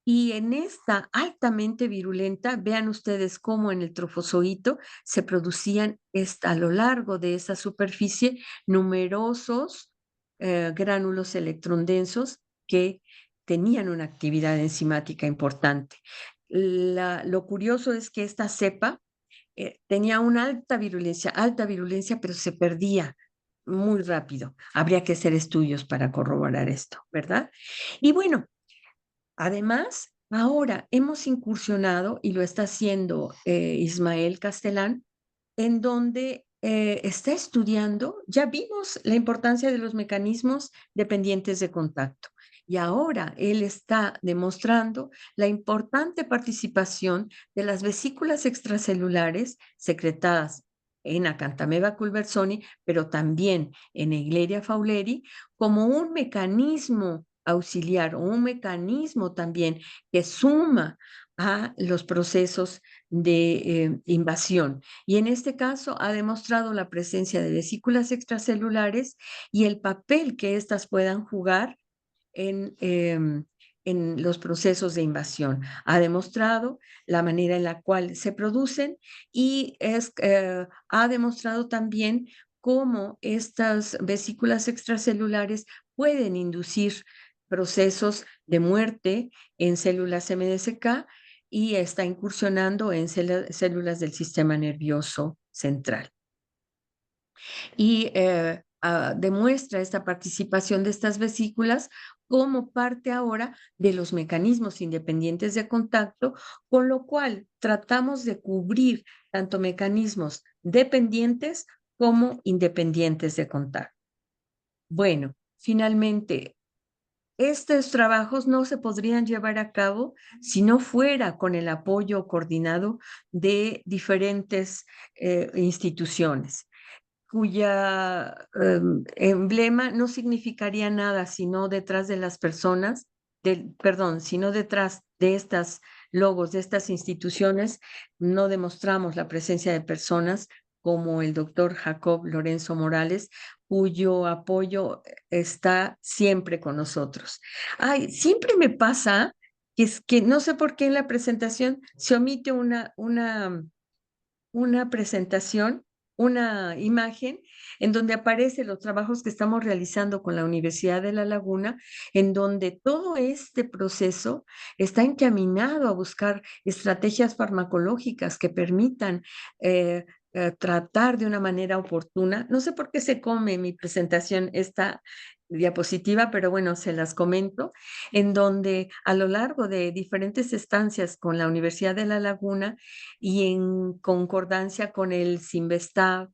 y en esta altamente virulenta, vean ustedes cómo en el trofozoito se producían a lo largo de esa superficie numerosos gránulos electrondensos que tenían una actividad enzimática importante. Lo curioso es que esta cepa tenía una alta virulencia, pero se perdía muy rápido. Habría que hacer estudios para corroborar esto, ¿verdad? Y bueno, además, ahora hemos incursionado, y lo está haciendo Ismael Castelán, en donde está estudiando, ya vimos la importancia de los mecanismos dependientes de contacto, y ahora él está demostrando la importante participación de las vesículas extracelulares secretadas en Acanthameba pulversoni, pero también en Escherichia fowleri, como un mecanismo auxiliar o un mecanismo también que suma a los procesos de invasión. Y en este caso ha demostrado la presencia de vesículas extracelulares y el papel que éstas puedan jugar en los procesos de invasión. Ha demostrado la manera en la cual se producen y ha demostrado también cómo estas vesículas extracelulares pueden inducir procesos de muerte en células MDSK y está incursionando en células del sistema nervioso central. Y demuestra esta participación de estas vesículas como parte ahora de los mecanismos independientes de contacto, con lo cual tratamos de cubrir tanto mecanismos dependientes como independientes de contacto. Bueno, finalmente, estos trabajos no se podrían llevar a cabo si no fuera con el apoyo coordinado de diferentes instituciones cuya emblema no significaría nada sino detrás de las personas, perdón, sino detrás de estas logos, de estas instituciones, no demostramos la presencia de personas como el doctor Jacob Lorenzo Morales, cuyo apoyo está siempre con nosotros. Ay, siempre me pasa que es que no sé por qué en la presentación se omite una presentación, una imagen en donde aparecen los trabajos que estamos realizando con la Universidad de La Laguna, en donde todo este proceso está encaminado a buscar estrategias farmacológicas que permitan tratar de una manera oportuna. No sé por qué se come mi presentación esta diapositiva, pero bueno, se las comento, en donde a lo largo de diferentes estancias con la Universidad de La Laguna, y en concordancia con el Sinvestav,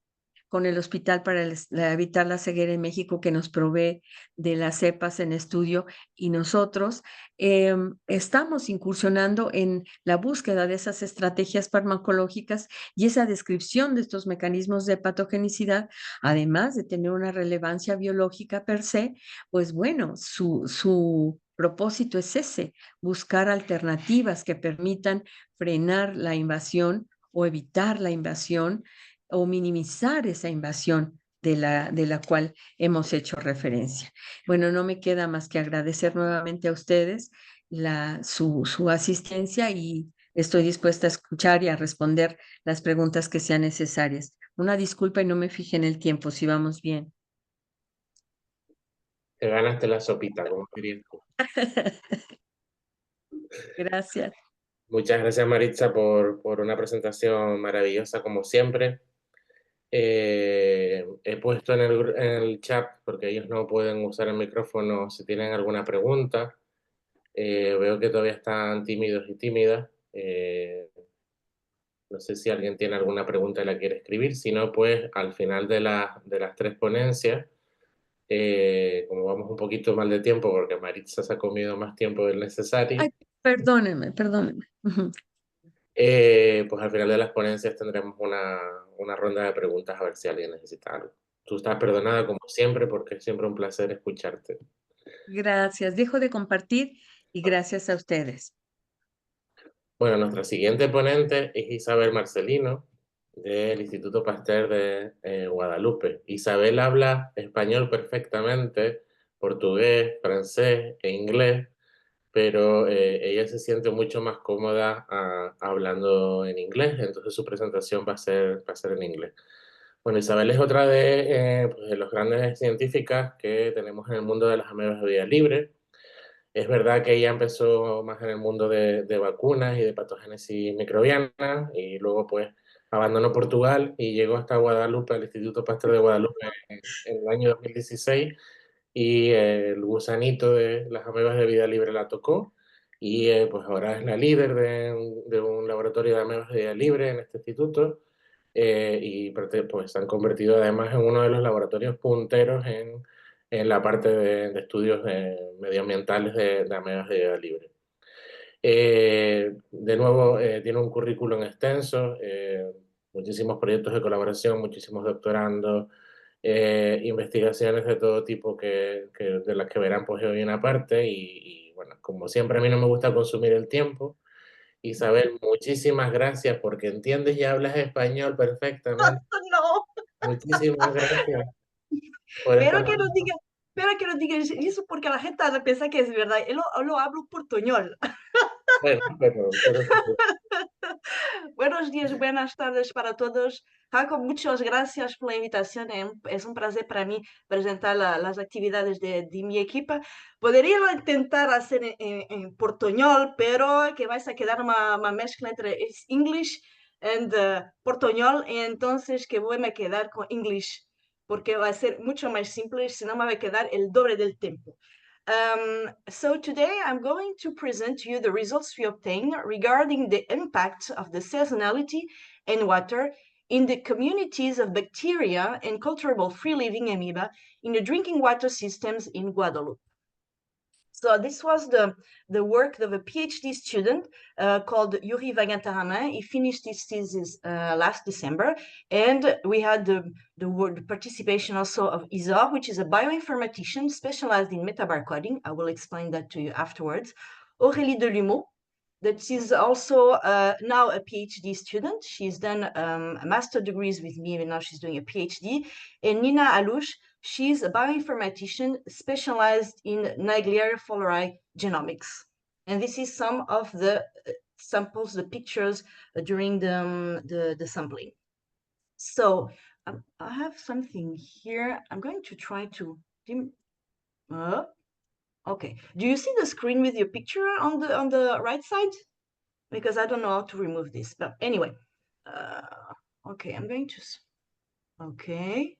con el Hospital para Evitar la Ceguera en México que nos provee de las cepas en estudio y nosotros estamos incursionando en la búsqueda de esas estrategias farmacológicas y esa descripción de estos mecanismos de patogenicidad, además de tener una relevancia biológica per se, pues bueno, su propósito es ese, buscar alternativas que permitan frenar la invasión o evitar la invasión o minimizar esa invasión de la cual hemos hecho referencia. Bueno, no me queda más que agradecer nuevamente a ustedes su asistencia y estoy dispuesta a escuchar y a responder las preguntas que sean necesarias. Una disculpa y no me fijé en el tiempo, si vamos bien. Te ganaste la sopita, como dirías tú. Gracias. Muchas gracias, Maritza, por una presentación maravillosa, como siempre. He puesto en el chat, porque ellos no pueden usar el micrófono, si tienen alguna pregunta. Veo que todavía están tímidos y tímidas. No sé si alguien tiene alguna pregunta y la quiere escribir, si no, pues al final de las tres ponencias, como vamos un poquito mal de tiempo porque Maritza se ha comido más tiempo del necesario, Ay, perdóneme, perdóneme. Ujú. pues al final de las ponencias tendremos una ronda de preguntas a ver si alguien necesita algo. Tú estás perdonada como siempre porque es siempre un placer escucharte. Gracias. Dejo de compartir y gracias a ustedes. Bueno, nuestra siguiente ponente es Isabel Marcelino, del Instituto Pasteur de Guadalupe. Isabel habla español perfectamente, portugués, francés e inglés, pero ella se siente mucho más cómoda hablando en inglés, entonces su presentación va a ser en inglés. Bueno, Isabel es otra pues, de los grandes científicas que tenemos en el mundo de las amebas de vida libre. Es verdad que ella empezó más en el mundo de vacunas y de patogénesis microbiana y luego pues abandonó Portugal y llegó hasta Guadalupe, al Instituto Pasteur de Guadalupe en el año 2016 y el gusanito de las amebas de vida libre la tocó y pues ahora es la líder de un laboratorio de amebas de vida libre en este instituto y pues se han convertido además en uno de los laboratorios punteros en la parte de estudios medioambientales de amebas de vida libre. De nuevo, tiene un currículum extenso, muchísimos proyectos de colaboración, muchísimos doctorandos, investigaciones de todo tipo de las que verán pues hoy una parte y bueno, como siempre a mí no me gusta consumir el tiempo. Isabel, muchísimas gracias porque entiendes y hablas español perfectamente. No, Muchísimas gracias por pero estar que con no diga, nosotros. pero que no digas eso porque la gente ha de pensar que es verdad. Yo lo hablo portuñol. Bueno, pero Buenos días, buenas tardes para todos. Jaco, muchas gracias por la invitación. Es un placer para mí presentar las actividades de mi equipo. Podría intentar hacer en portuñol, pero que vais a quedar una mezcla entre English y portuñol, y entonces que voy a quedar con English, porque va a ser mucho más simple, si no me va a quedar el doble del tiempo. So today I'm going to present to you the results we obtained regarding the impact of the seasonality in water in the communities of bacteria and culturable free-living amoeba in the drinking water systems in Guadeloupe. So this was the work of a PhD student called Yuri Vagantaraman. He finished his thesis last December, and we had the participation also of Isor, which is a bioinformatician specialized in metabarcoding. I will explain that to you afterwards. Aurélie Delumeau, that is also now a PhD student. She's done a master's degrees with me, and now she's doing a PhD. And Nina Alouche, she's a bioinformatician specialized in Naegleria fowleri genomics. And this is some of the samples, the pictures during the sampling. So I have something here. I'm going to try to okay. Do you see the screen with your picture on the right side? Because I don't know how to remove this. But anyway, okay, I'm going to. Okay.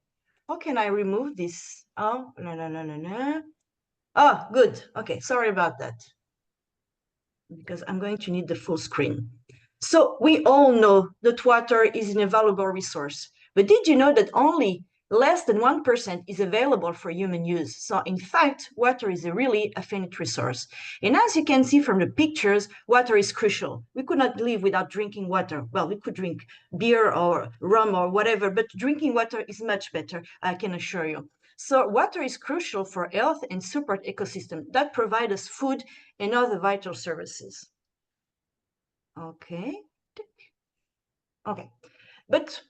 How can I remove this? Oh, no. Oh, good. Okay, sorry about that. Because I'm going to need the full screen. So we all know that water is an invaluable resource. But did you know that only less than 1% is available for human use? So in fact, water is really a finite resource. And as you can see from the pictures, water is crucial. We could not live without drinking water. Well, we could drink beer or rum or whatever, but drinking water is much better, I can assure you. So water is crucial for health and support ecosystem that provide us food and other vital services. Okay. Okay. But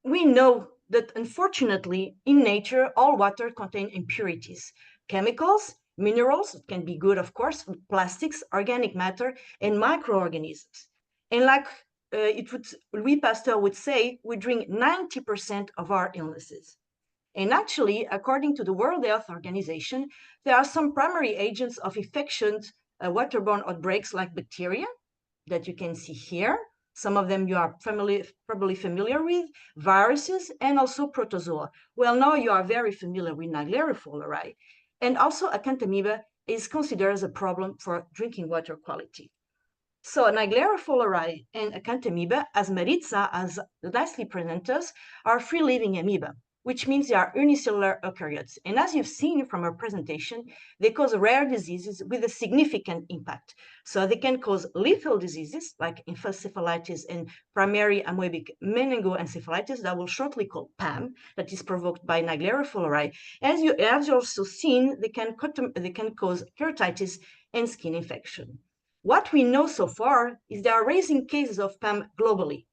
we know that unfortunately in nature, all water contain impurities, chemicals, minerals, it can be good, of course, plastics, organic matter, and microorganisms. And like Louis Pasteur would say, we drink 90% of our illnesses. And actually, according to the World Health Organization, there are some primary agents of infections, waterborne outbreaks like bacteria that you can see here. Some of them you are probably familiar with, viruses, and also protozoa. Well, now you are very familiar with Naegleria fowleri. And also acanthamoeba is considered as a problem for drinking water quality. So Naegleria fowleri and Acanthamoeba, as Maritza has nicely presented us, are free-living amoeba, which means they are unicellular eukaryotes. And as you've seen from our presentation, they cause rare diseases with a significant impact. So they can cause lethal diseases like encephalitis and primary amoebic meningoencephalitis that we'll shortly call PAM, that is provoked by Naegleria fowleri. As you also seen, they can cause keratitis and skin infection. What we know so far is there are rising cases of PAM globally.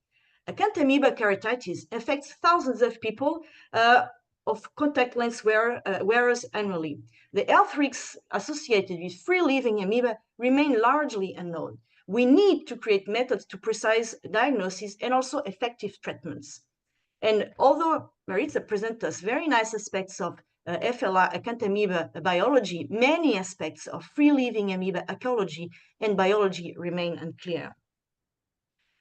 Acanthamoeba keratitis affects thousands of people of contact lens wearers annually. The health risks associated with free-living amoeba remain largely unknown. We need to create methods to precise diagnosis and also effective treatments. And although Maritza presents us very nice aspects of FLA Acanthamoeba biology, many aspects of free-living amoeba ecology and biology remain unclear.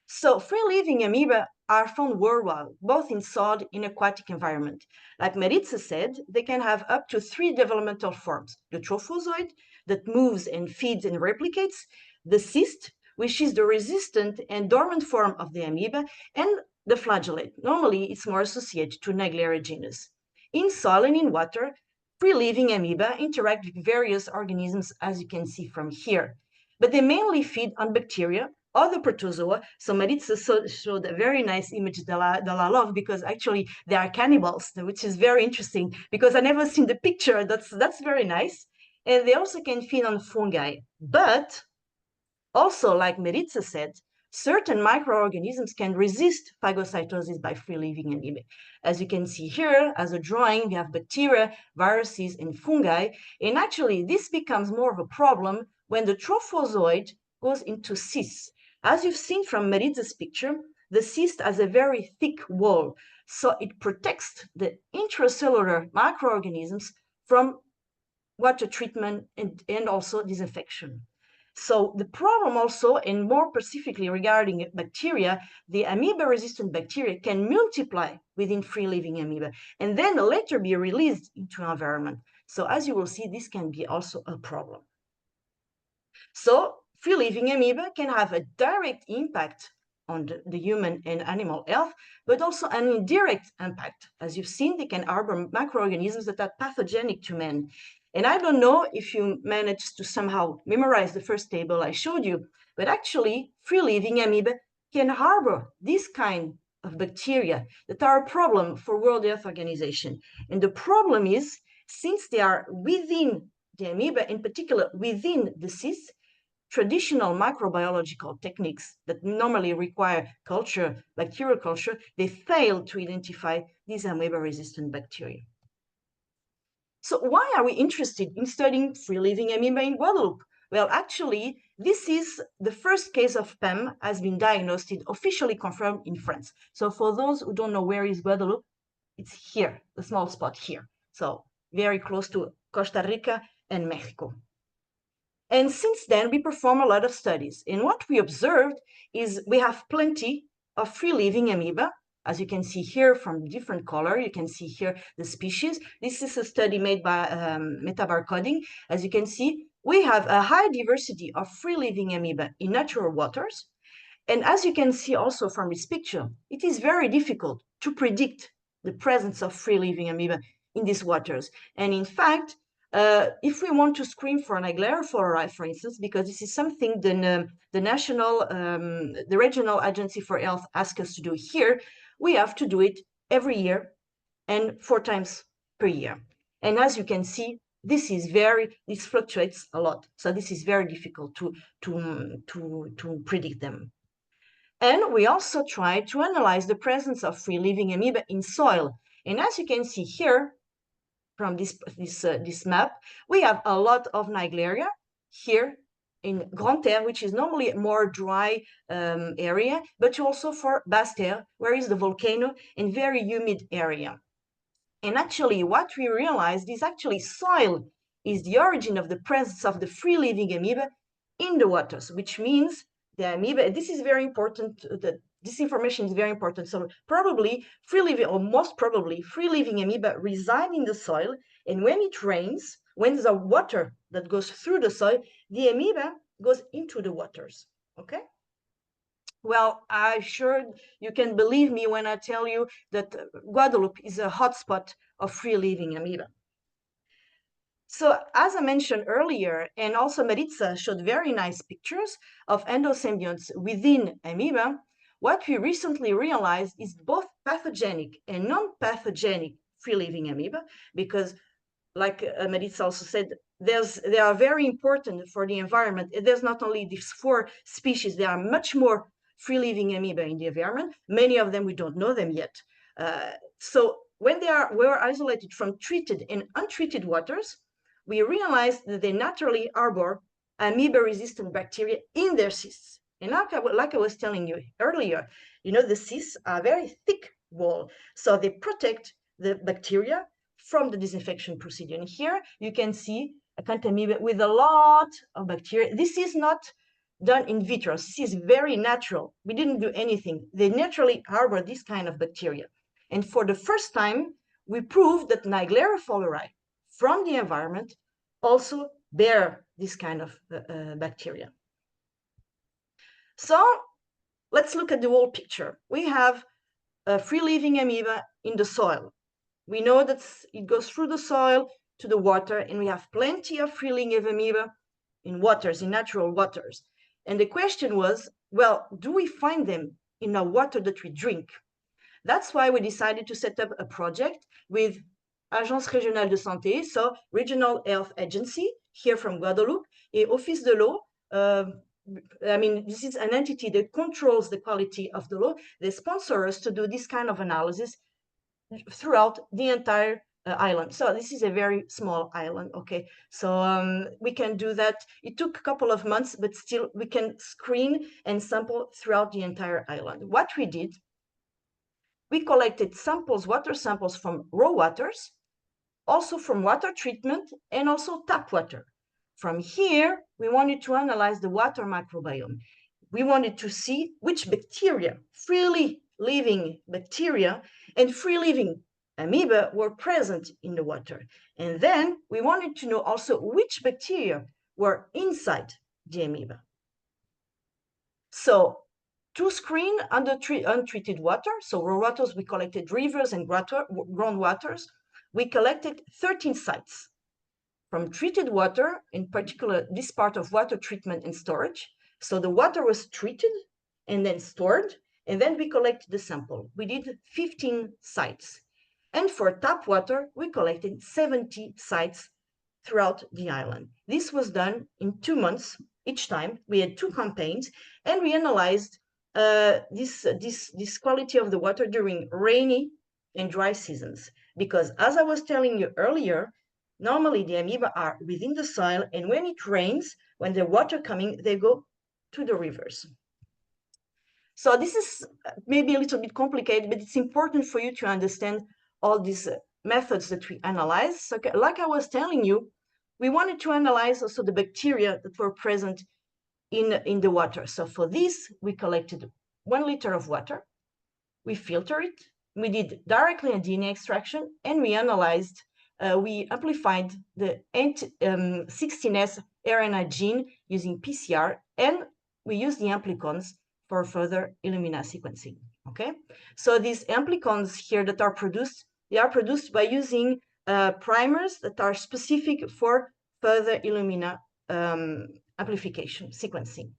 So free-living amoeba are found worldwide, both in solid and aquatic environment. Like Maritza said, they can have up to 3 developmental forms: the trophozoid, that moves and feeds and replicates, the cyst, which is the resistant and dormant form of the amoeba, and the flagellate. Normally, it's more associated to Naegleria genus. In soil and in water, free-living amoeba interact with various organisms, as you can see from here. But they mainly feed on bacteria, other protozoa. So Maritza showed a very nice image that I love, because actually they are cannibals, which is very interesting because I never seen the picture. That's very nice. And they also can feed on fungi. But also, like Maritza said, certain microorganisms can resist phagocytosis by free-living amoeba. As you can see here, as a drawing, we have bacteria, viruses, and fungi. And actually, this becomes more of a problem when the trophozoid goes into cysts. As you've seen from Maritza's picture, the cyst has a very thick wall, so it protects the intracellular microorganisms from water treatment and also disinfection. So the problem also, and more specifically regarding bacteria, the amoeba-resistant bacteria can multiply within free-living amoeba and then later be released into the environment. So as you will see, this can be also a problem. So free-living amoeba can have a direct impact on the human and animal health, but also an indirect impact. As you've seen, they can harbor microorganisms that are pathogenic to man. And I don't know if you managed to somehow memorize the first table I showed you, but actually free-living amoeba can harbor this kind of bacteria that are a problem for World Health Organization. And the problem is, since they are within the amoeba, in particular within the cyst, traditional microbiological techniques that normally require culture, bacterial culture, they fail to identify these amoeba-resistant bacteria. So why are we interested in studying free-living amoeba in Guadeloupe? Well, actually, this is the first case of PAM has been diagnosed and officially confirmed in France. So for those who don't know where is Guadeloupe, it's here, the small spot here. So very close to Costa Rica and Mexico. And since then, we perform a lot of studies. And what we observed is we have plenty of free-living amoeba. As you can see here from different color, you can see here the species. This is a study made by metabarcoding. As you can see, we have a high diversity of free-living amoeba in natural waters. And as you can see also from this picture, it is very difficult to predict the presence of free-living amoeba in these waters. And in fact, if we want to screen for Naegleria fowleri, for instance, because this is something the regional agency for health asks us to do here, we have to do it every year and 4 times per year. And as you can see, this fluctuates a lot. So this is very difficult to predict them. And we also try to analyze the presence of free-living amoeba in soil. And as you can see here, from this map, we have a lot of Naegleria here in Grande Terre, which is normally a more dry area, but also for Basse Terre, where is the volcano, and very humid area. And actually, what we realized is actually soil is the origin of the presence of the free-living amoeba in the waters, which means the amoeba, this is very important, this information is very important. So probably free-living, or most probably free-living amoeba reside in the soil, and when it rains, when there's a water that goes through the soil, the amoeba goes into the waters, okay? Well, I'm sure you can believe me when I tell you that Guadeloupe is a hotspot of free-living amoeba. So as I mentioned earlier, and also Maritza showed very nice pictures of endosymbionts within amoeba, what we recently realized is both pathogenic and non-pathogenic free-living amoeba, because like Maritza also said, they are very important for the environment. There's not only these 4 species, there are much more free-living amoeba in the environment. Many of them, we don't know them yet. So when were isolated from treated and untreated waters, we realized that they naturally harbor amoeba-resistant bacteria in their cysts. And like I was telling you earlier, you know, the cysts are very thick wall, so they protect the bacteria from the disinfection procedure. And here you can see a Acanthamoeba with a lot of bacteria. This is not done in vitro. This is very natural. We didn't do anything. They naturally harbor this kind of bacteria. And for the first time, we proved that Naegleria fowleri from the environment also bear this kind of bacteria. So let's look at the whole picture. We have a free-living amoeba in the soil. We know that it goes through the soil to the water, and we have plenty of free-living amoeba in waters, in natural waters. And the question was, well, do we find them in the water that we drink? That's why we decided to set up a project with Agence Régionale de Santé, so Regional Health Agency, here from Guadeloupe, et Office de l'Eau. I mean, this is an entity that controls the quality of the law. They sponsor us to do this kind of analysis throughout the entire island. So this is a very small island, okay? So we can do that. It took a couple of months, but still we can screen and sample throughout the entire island. What we did, we collected samples, water samples from raw waters, also from water treatment, and also tap water. From here, we wanted to analyze the water microbiome. We wanted to see which bacteria, freely living bacteria and free-living amoeba were present in the water. And then we wanted to know also which bacteria were inside the amoeba. So to screen untreated water, so raw waters, we collected rivers and groundwaters. We collected 13 sites. From treated water, in particular, this part of water treatment and storage. So the water was treated and then stored, and then we collected the sample. We did 15 sites. And for tap water, we collected 70 sites throughout the island. This was done in 2 months each time. We had 2 campaigns, and we analyzed this quality of the water during rainy and dry seasons. Because as I was telling you earlier, normally the amoeba are within the soil, and when it rains, when the water coming, they go to the rivers. So this is maybe a little bit complicated, but it's important for you to understand all these methods that we analyze. So like I was telling you, we wanted to analyze also the bacteria that were present in the water. So for this, we collected 1 liter of water, we filtered it, we did directly a DNA extraction, and we analyzed, we amplified the 16S RNA gene using PCR, and we used the amplicons for further Illumina sequencing, okay? So these amplicons here that are produced, they are produced by using primers that are specific for further Illumina amplification sequencing.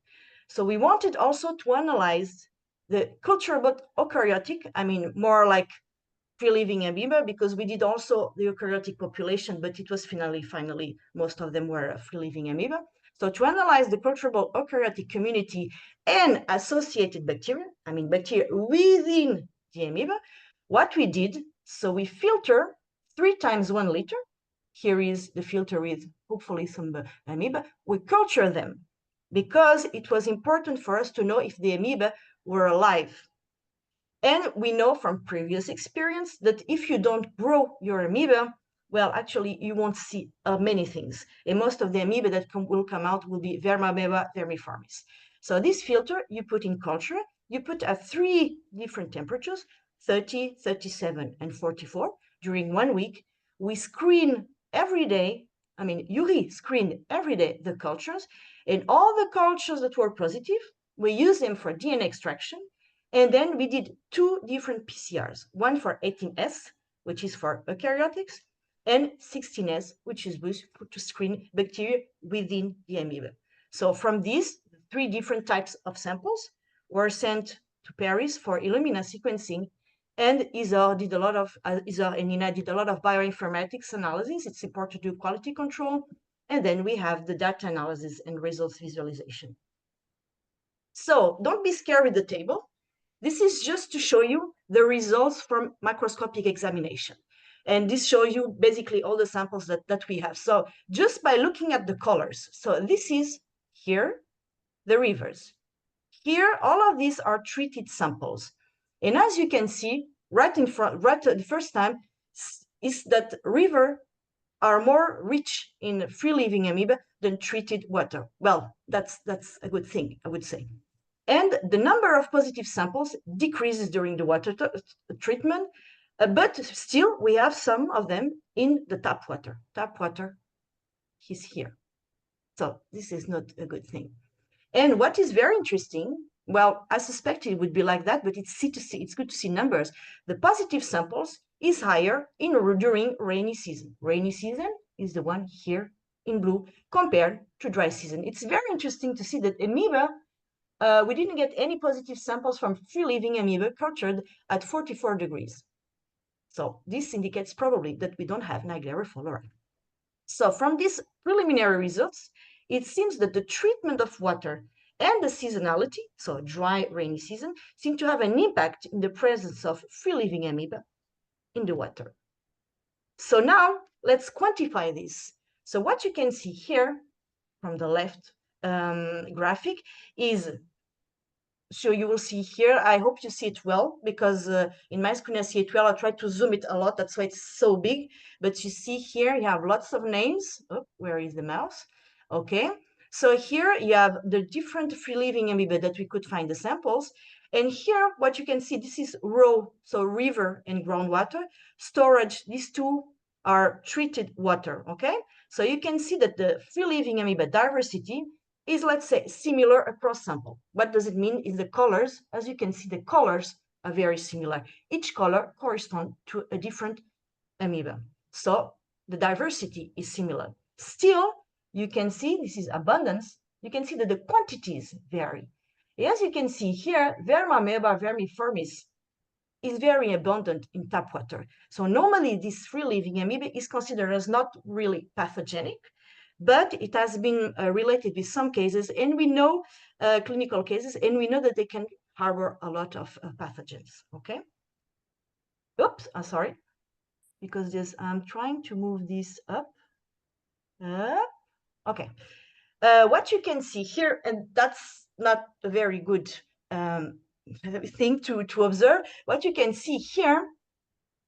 So we wanted also to analyze the culturable eukaryotic, I mean, more like free-living amoeba, because we did also the eukaryotic population, but it was finally, most of them were free-living amoeba. So to analyze the culturable eukaryotic community and associated bacteria, I mean, bacteria within the amoeba, what we did, so we filter 3 times 1 liter. Here is the filter with hopefully some amoeba. We culture them because it was important for us to know if the amoeba were alive. And we know from previous experience that if you don't grow your amoeba, well, actually, you won't see many things. And most of the amoeba that will come out will be Vermamoeba vermiformis. So this filter you put in culture, you put at 3 different temperatures, 30, 37, and 44. During 1 week, we screen every day, I mean, URI screened every day the cultures, and all the cultures that were positive, we use them for DNA extraction, and then we did 2 different PCRs, one for 18S, which is for eukaryotics, and 16S, which is used to screen bacteria within the amoeba. So from these 3 different types of samples were sent to Paris for Illumina sequencing, and Isor and Nina did a lot of bioinformatics analysis. It's important to do quality control, and then we have the data analysis and results visualization. So don't be scared with the table. This is just to show you the results from macroscopic examination. And this shows you basically all the samples that we have. So just by looking at the colors. So this is here, the rivers. Here, all of these are treated samples. And as you can see, right in front, right the first time, is that river are more rich in free-living amoeba than treated water. Well, that's a good thing, I would say. And the number of positive samples decreases during the water treatment, but still we have some of them in the tap water. Tap water is here. So this is not a good thing. And what is very interesting, well, I suspect it would be like that, but it's good to see numbers. The positive samples is higher during rainy season. Rainy season is the one here in blue compared to dry season. It's very interesting to see that amoeba, we didn't get any positive samples from free-living amoeba cultured at 44 degrees. So this indicates probably that we don't have Naegleria fowleri. So from these preliminary results, it seems that the treatment of water and the seasonality, so dry, rainy season, seem to have an impact in the presence of free-living amoeba in the water. So now let's quantify this. So what you can see here from the left graphic is, so you will see here, I hope you see it well, because in my screen I see it well. I try to zoom it a lot, that's why it's so big. But you see here, you have lots of names. Oh, where is the mouse? Okay, so here you have the different free-living amoeba that we could find the samples. And here, what you can see, this is raw, so river and groundwater. Storage, these two are treated water, okay? So you can see that the free-living amoeba diversity is, let's say, similar across sample. What does it mean? Is the colors, as you can see, the colors are very similar. Each color corresponds to a different amoeba. So the diversity is similar. Still, you can see, this is abundance, you can see that the quantities vary. As you can see here, Vermamoeba vermiformis is very abundant in tap water. So normally this free-living amoeba is considered as not really pathogenic, but it has been related with some cases, and we know clinical cases, and we know that they can harbor a lot of pathogens, okay? Oops, I'm sorry, because I'm trying to move this up. Okay, what you can see here, and that's not a very good thing to observe. What you can see here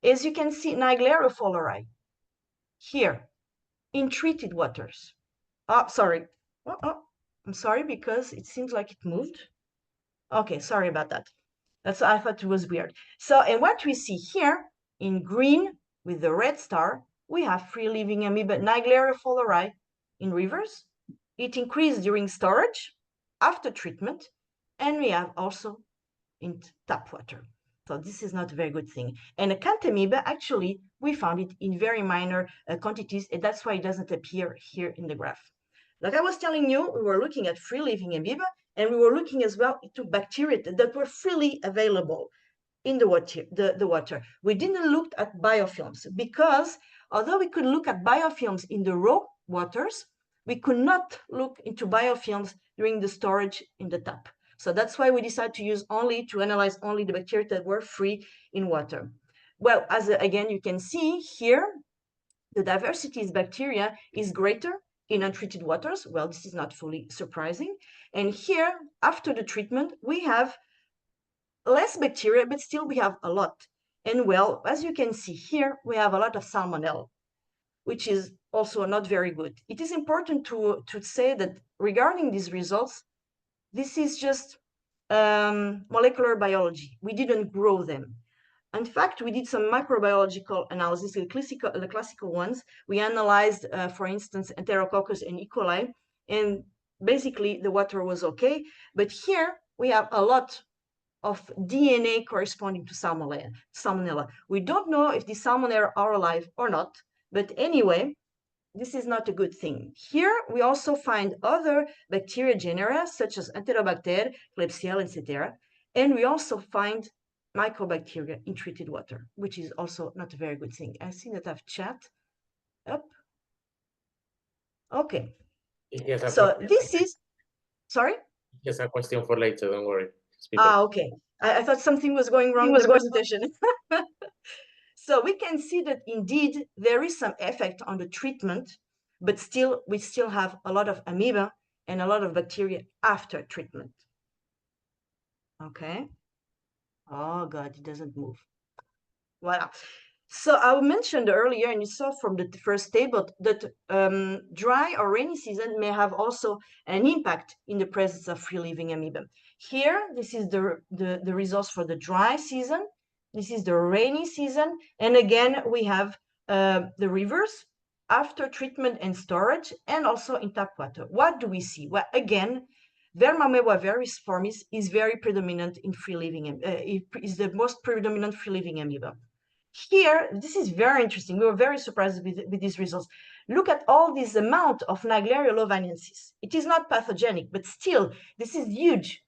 is you can see Naegleria fowleri here in treated waters. Oh, sorry. I'm sorry because it seems like it moved. Okay, sorry about that. I thought it was weird. So, and what we see here in green with the red star, we have free-living amoeba Naegleria fowleri in rivers. It increased during storage, after treatment, and we have also in tap water. So this is not a very good thing. And Acanthamoeba, actually, we found it in very minor quantities, and that's why it doesn't appear here in the graph. Like I was telling you, we were looking at free-living amoeba, and we were looking as well into bacteria that were freely available in the water. We didn't look at biofilms because although we could look at biofilms in the raw waters, we could not look into biofilms during the storage in the tap. So that's why we decided to analyze only the bacteria that were free in water. Well, as again, you can see here, the diversity of bacteria is greater in untreated waters. Well, this is not fully surprising. And here, after the treatment, we have less bacteria, but still we have a lot. And well, as you can see here, we have a lot of Salmonella, which is also not very good. It is important to say that regarding these results, this is just molecular biology. We didn't grow them. In fact, we did some microbiological analysis, the classical ones. We analyzed, for instance, Enterococcus and E. coli, and basically the water was okay. But here we have a lot of DNA corresponding to salmonella. We don't know if the salmonella are alive or not, but anyway, this is not a good thing. Here we also find other bacteria genera such as Enterobacter, Klebsiella, etc. And we also find mycobacteria in treated water, which is also not a very good thing. I see that I've chat up. Okay. Yes, So this is, sorry? Yes, a question for later, don't worry. Okay. I thought something was going wrong with the presentation. So we can see that indeed there is some effect on the treatment, but still we still have a lot of amoeba and a lot of bacteria after treatment. Okay. Oh God, it doesn't move. Voila. So I mentioned earlier, and you saw from the first table, that dry or rainy season may have also an impact in the presence of free-living amoeba. Here, this is the results for the dry season. This is the rainy season. And again, we have the reverse after treatment and storage, and also in tap water. What do we see? Well, again, Vermamoeba vermiformis is very predominant in free-living, is the most predominant free-living amoeba. Here, this is very interesting. We were very surprised with these results. Look at all this amount of Naegleria lovaniensis. It is not pathogenic, but still, this is huge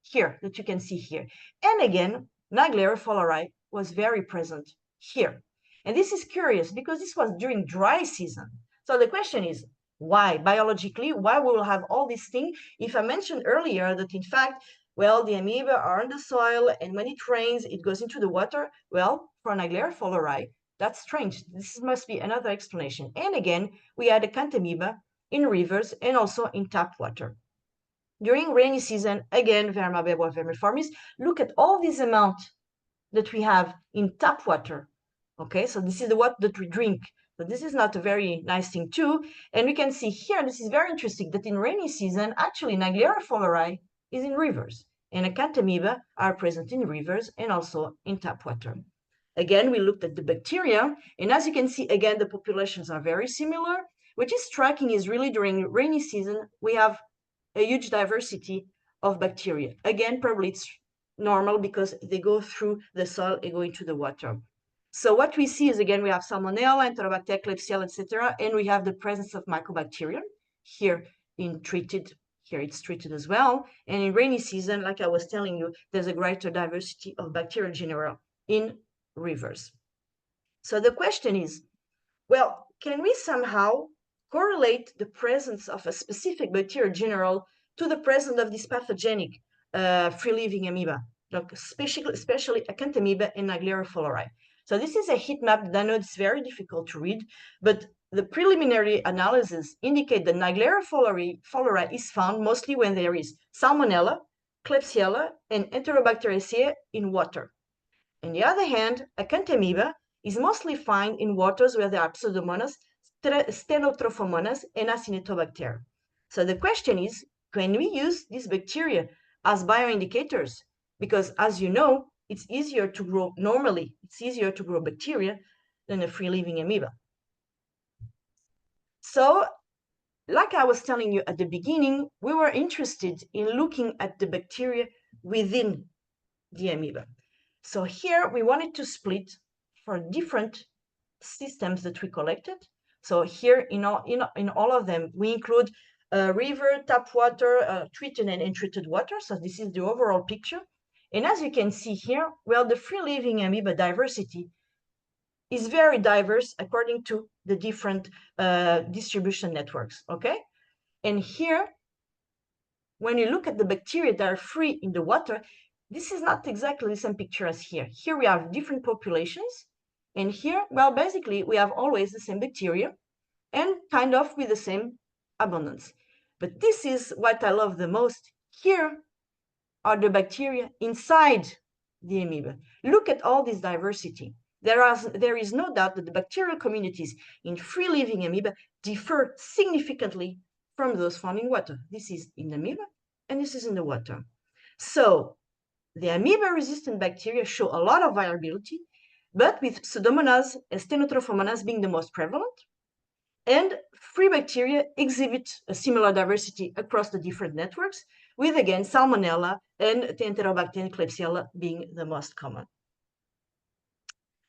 here that you can see here. And again, Naegleria fowleri was very present here. And this is curious because this was during dry season. So the question is, why? Biologically, why we will have all these things? If I mentioned earlier that in fact, well, the amoeba are in the soil, and when it rains, it goes into the water. Well, for Naegleria fowleri, that's strange. This must be another explanation. And again, we had acanthamoeba in rivers and also in tap water. During rainy season, again, Vermamoeba vermiformis, look at all this amount that we have in tap water. Okay, so this is the water that we drink. So this is not a very nice thing too. And we can see here, this is very interesting, that in rainy season, actually Naegleria fowleri is in rivers, and acanthamoeba are present in rivers and also in tap water. Again, we looked at the bacteria, and as you can see, again, the populations are very similar. Which is striking is really during rainy season, we have a huge diversity of bacteria. Again, probably it's normal because they go through the soil and go into the water. So what we see is, again, we have Salmonella, Enterobacter, Klebsiella, etc., and we have the presence of Mycobacterium here in treated. Here it's treated as well. And in rainy season, like I was telling you, there's a greater diversity of bacterial genera in rivers. So the question is, well, can we somehow correlate the presence of a specific bacterial general to the presence of this pathogenic free-living amoeba, like especially acanthamoeba and Naegleria fowleri? So this is a heat map that I know it's very difficult to read, but the preliminary analysis indicate that Naegleria fowleri is found mostly when there is Salmonella, Klebsiella, and Enterobacteriaceae in water. On the other hand, acanthamoeba is mostly found in waters where there are Pseudomonas, Stenotrophomonas, and Acinetobacter. So the question is, can we use these bacteria as bioindicators? Because as you know, it's easier to grow normally, it's easier to grow bacteria than a free-living amoeba. So, like I was telling you at the beginning, we were interested in looking at the bacteria within the amoeba. So here we wanted to split for different systems that we collected. So here in all of them, we include river, tap water, treated and untreated water. So this is the overall picture. And as you can see here, well, the free-living amoeba diversity is very diverse according to the different distribution networks, okay? And here, when you look at the bacteria that are free in the water, this is not exactly the same picture as here. Here we have different populations, and here, well, basically, we have always the same bacteria and kind of with the same abundance. But this is what I love the most. Here are the bacteria inside the amoeba. Look at all this diversity. There is no doubt that the bacterial communities in free-living amoeba differ significantly from those found in water. This is in the amoeba, and this is in the water. So the amoeba-resistant bacteria show a lot of variability, but with Pseudomonas and Stenotrophomonas being the most prevalent. And free bacteria exhibit a similar diversity across the different networks, with again Salmonella and Enterobacter and Klebsiella being the most common.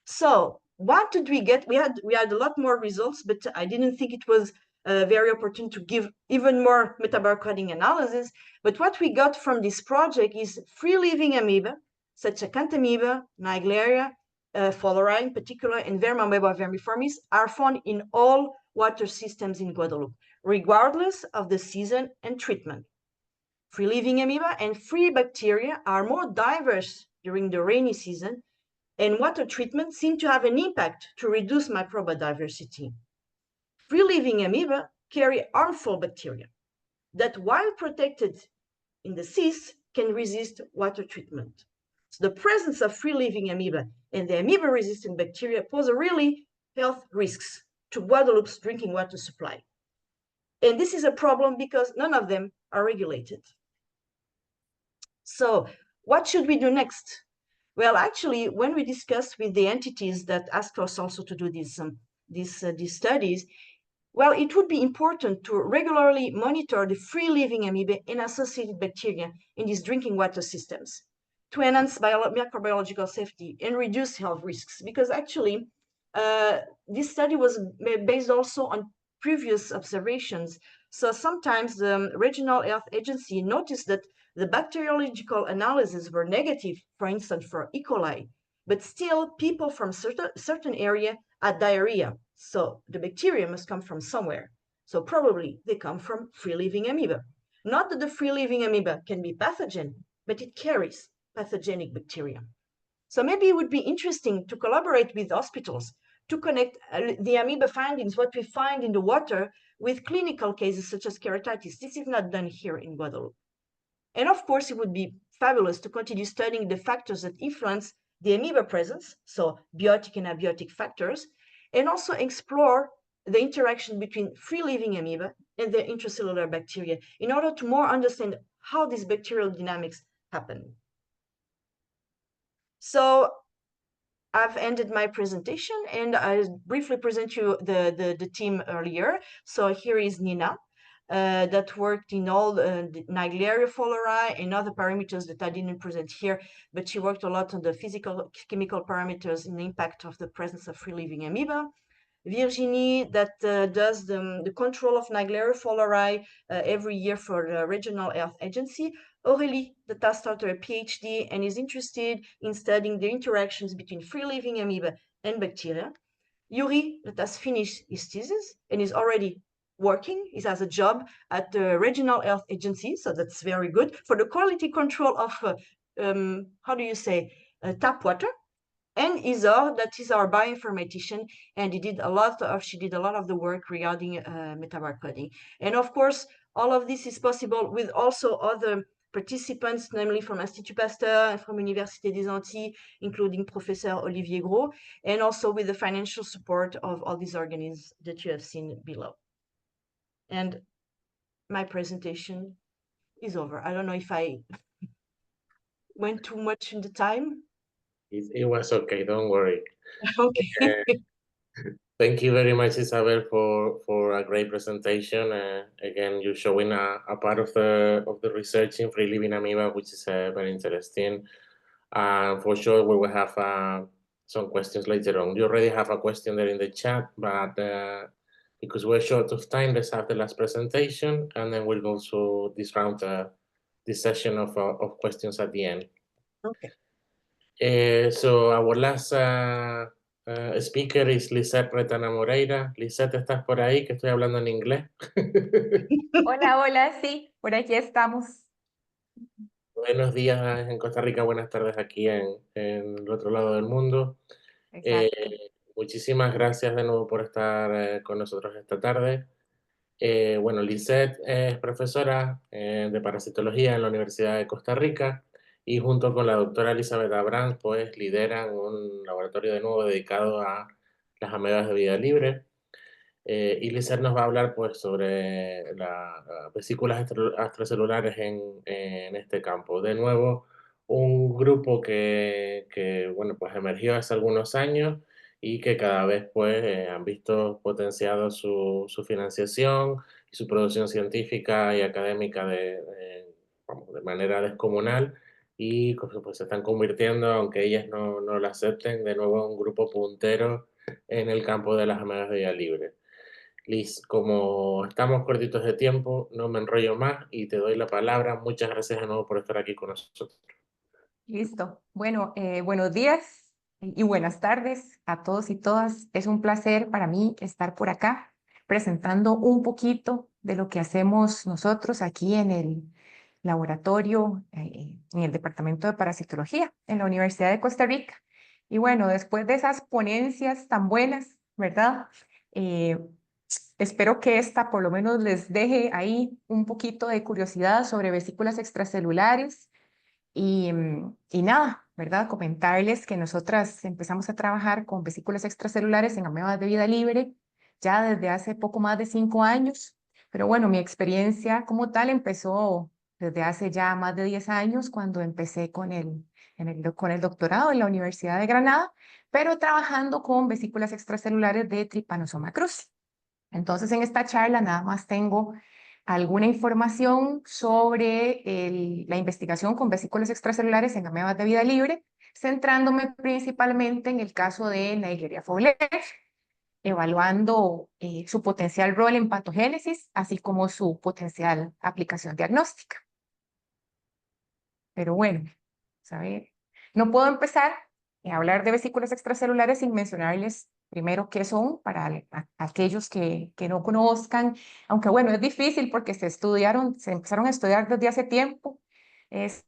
So what did we get? We had a lot more results, but I didn't think it was very opportune to give even more metabolic coding analysis. But what we got from this project is free-living amoeba, such as Acanthamoeba, Naegleria, Fowleri in particular, and Vermamoeba vermiformis, are found in all water systems in Guadeloupe, regardless of the season and treatment. Free-living amoeba and free bacteria are more diverse during the rainy season, and water treatment seem to have an impact to reduce microbial diversity. Free-living amoeba carry harmful bacteria that, while protected in the seas, can resist water treatment. So the presence of free-living amoeba and the amoeba-resistant bacteria pose a really health risks to Guadeloupe's drinking water supply. And this is a problem because none of them are regulated. So what should we do next? Well, actually, when we discussed with the entities that asked us also to do these studies, well, it would be important to regularly monitor the free-living amoeba and associated bacteria in these drinking water systems to enhance microbiological safety and reduce health risks. Because actually, this study was based also on previous observations. So sometimes the regional health agency noticed that the bacteriological analyses were negative, for instance, for E. coli, but still people from certain area had diarrhea. So the bacteria must come from somewhere. So probably they come from free-living amoeba. Not that the free-living amoeba can be pathogen, but it carries pathogenic bacteria. So maybe it would be interesting to collaborate with hospitals to connect the amoeba findings, what we find in the water, with clinical cases such as keratitis. This is not done here in Guadeloupe. And of course, it would be fabulous to continue studying the factors that influence the amoeba presence, so biotic and abiotic factors, and also explore the interaction between free-living amoeba and the intracellular bacteria in order to more understand how these bacterial dynamics happen. So I've ended my presentation, and I briefly present you the team earlier. So here is Nina, that worked in all the Naegleria fowleri and other parameters that I didn't present here, but she worked a lot on the physical, chemical parameters and the impact of the presence of free-living amoeba. Virginie, that does the control of Naegleria fowleri every year for the Regional Health Agency. Aurélie, that has started a PhD and is interested in studying the interactions between free-living amoeba and bacteria. Yuri, that has finished his thesis and is already working. He has a job at the Regional Health Agency, so that's very good for the quality control of, how do you say, tap water. And Isor, that is our bioinformatician, and she did a lot of the work regarding metabolic coding. And of course, all of this is possible with also other participants, namely from Institut Pasteur and from Université des Antilles, including Professor Olivier Gros, and also with the financial support of all these organisms that you have seen below. And my presentation is over. I don't know if I went too much in the time. It was okay, don't worry. Okay. Thank you very much, Isabel, for a great presentation. Again, you're showing a part of the research in free-living amoeba, which is very interesting. For sure, we will have some questions later on. You already have a question there in the chat, but because we're short of time, let's have the last presentation, and then we'll go through this round, this session of questions at the end. Okay. So our last speaker is Lisette Retana Moreira. Lisette, ¿estás por ahí? Que estoy hablando en inglés. Hola, hola, sí, por aquí estamos. Buenos días en Costa Rica, buenas tardes aquí en el otro lado del mundo. Exacto. Muchísimas gracias de nuevo por estar con nosotros esta tarde. Bueno, Lisette es profesora de parasitología en la Universidad de Costa Rica y junto con la doctora Elizabeth Abrams, pues lideran un laboratorio de nuevo dedicado a las amebas de vida libre. Y Lisette nos va a hablar pues sobre las vesículas extracelulares en este campo. De nuevo, un grupo que bueno, pues emergió hace algunos años y que cada vez pues han visto potenciado su financiación y su producción científica y académica vamos, de manera descomunal, y pues se están convirtiendo, aunque ellas no lo acepten, de nuevo en un grupo puntero en el campo de las amegas de vida libre. Liz, como estamos cortitos de tiempo, no me enrollo más y te doy la palabra. Muchas gracias de nuevo por estar aquí con nosotros. Listo. Bueno, buenos días y buenas tardes a todos y todas. Es un placer para mí estar por acá presentando un poquito de lo que hacemos nosotros aquí en el laboratorio, en el Departamento de Parasitología en la Universidad de Costa Rica. Y bueno, después de esas ponencias tan buenas, ¿verdad? Eh, Espero que esta por lo menos les deje ahí un poquito de curiosidad sobre vesículas extracelulares y nada, ¿verdad? Comentarles que nosotras empezamos a trabajar con vesículas extracelulares en amebas de vida libre ya desde hace poco más de 5 años, pero bueno, mi experiencia como tal empezó desde hace ya más de 10 años cuando empecé con el doctorado en la Universidad de Granada, pero trabajando con vesículas extracelulares de Trypanosoma cruzi. Entonces, en esta charla nada más tengo alguna información sobre la investigación con vesículas extracelulares en amebas de vida libre, centrándome principalmente en el caso de Naegleria fowleri, evaluando su potencial rol en patogénesis, así como su potencial aplicación diagnóstica. Pero bueno, ¿sabe? No puedo empezar a hablar de vesículas extracelulares sin mencionarles primero qué son para aquellos que no conozcan, aunque bueno, es difícil porque se empezaron a estudiar desde hace tiempo, es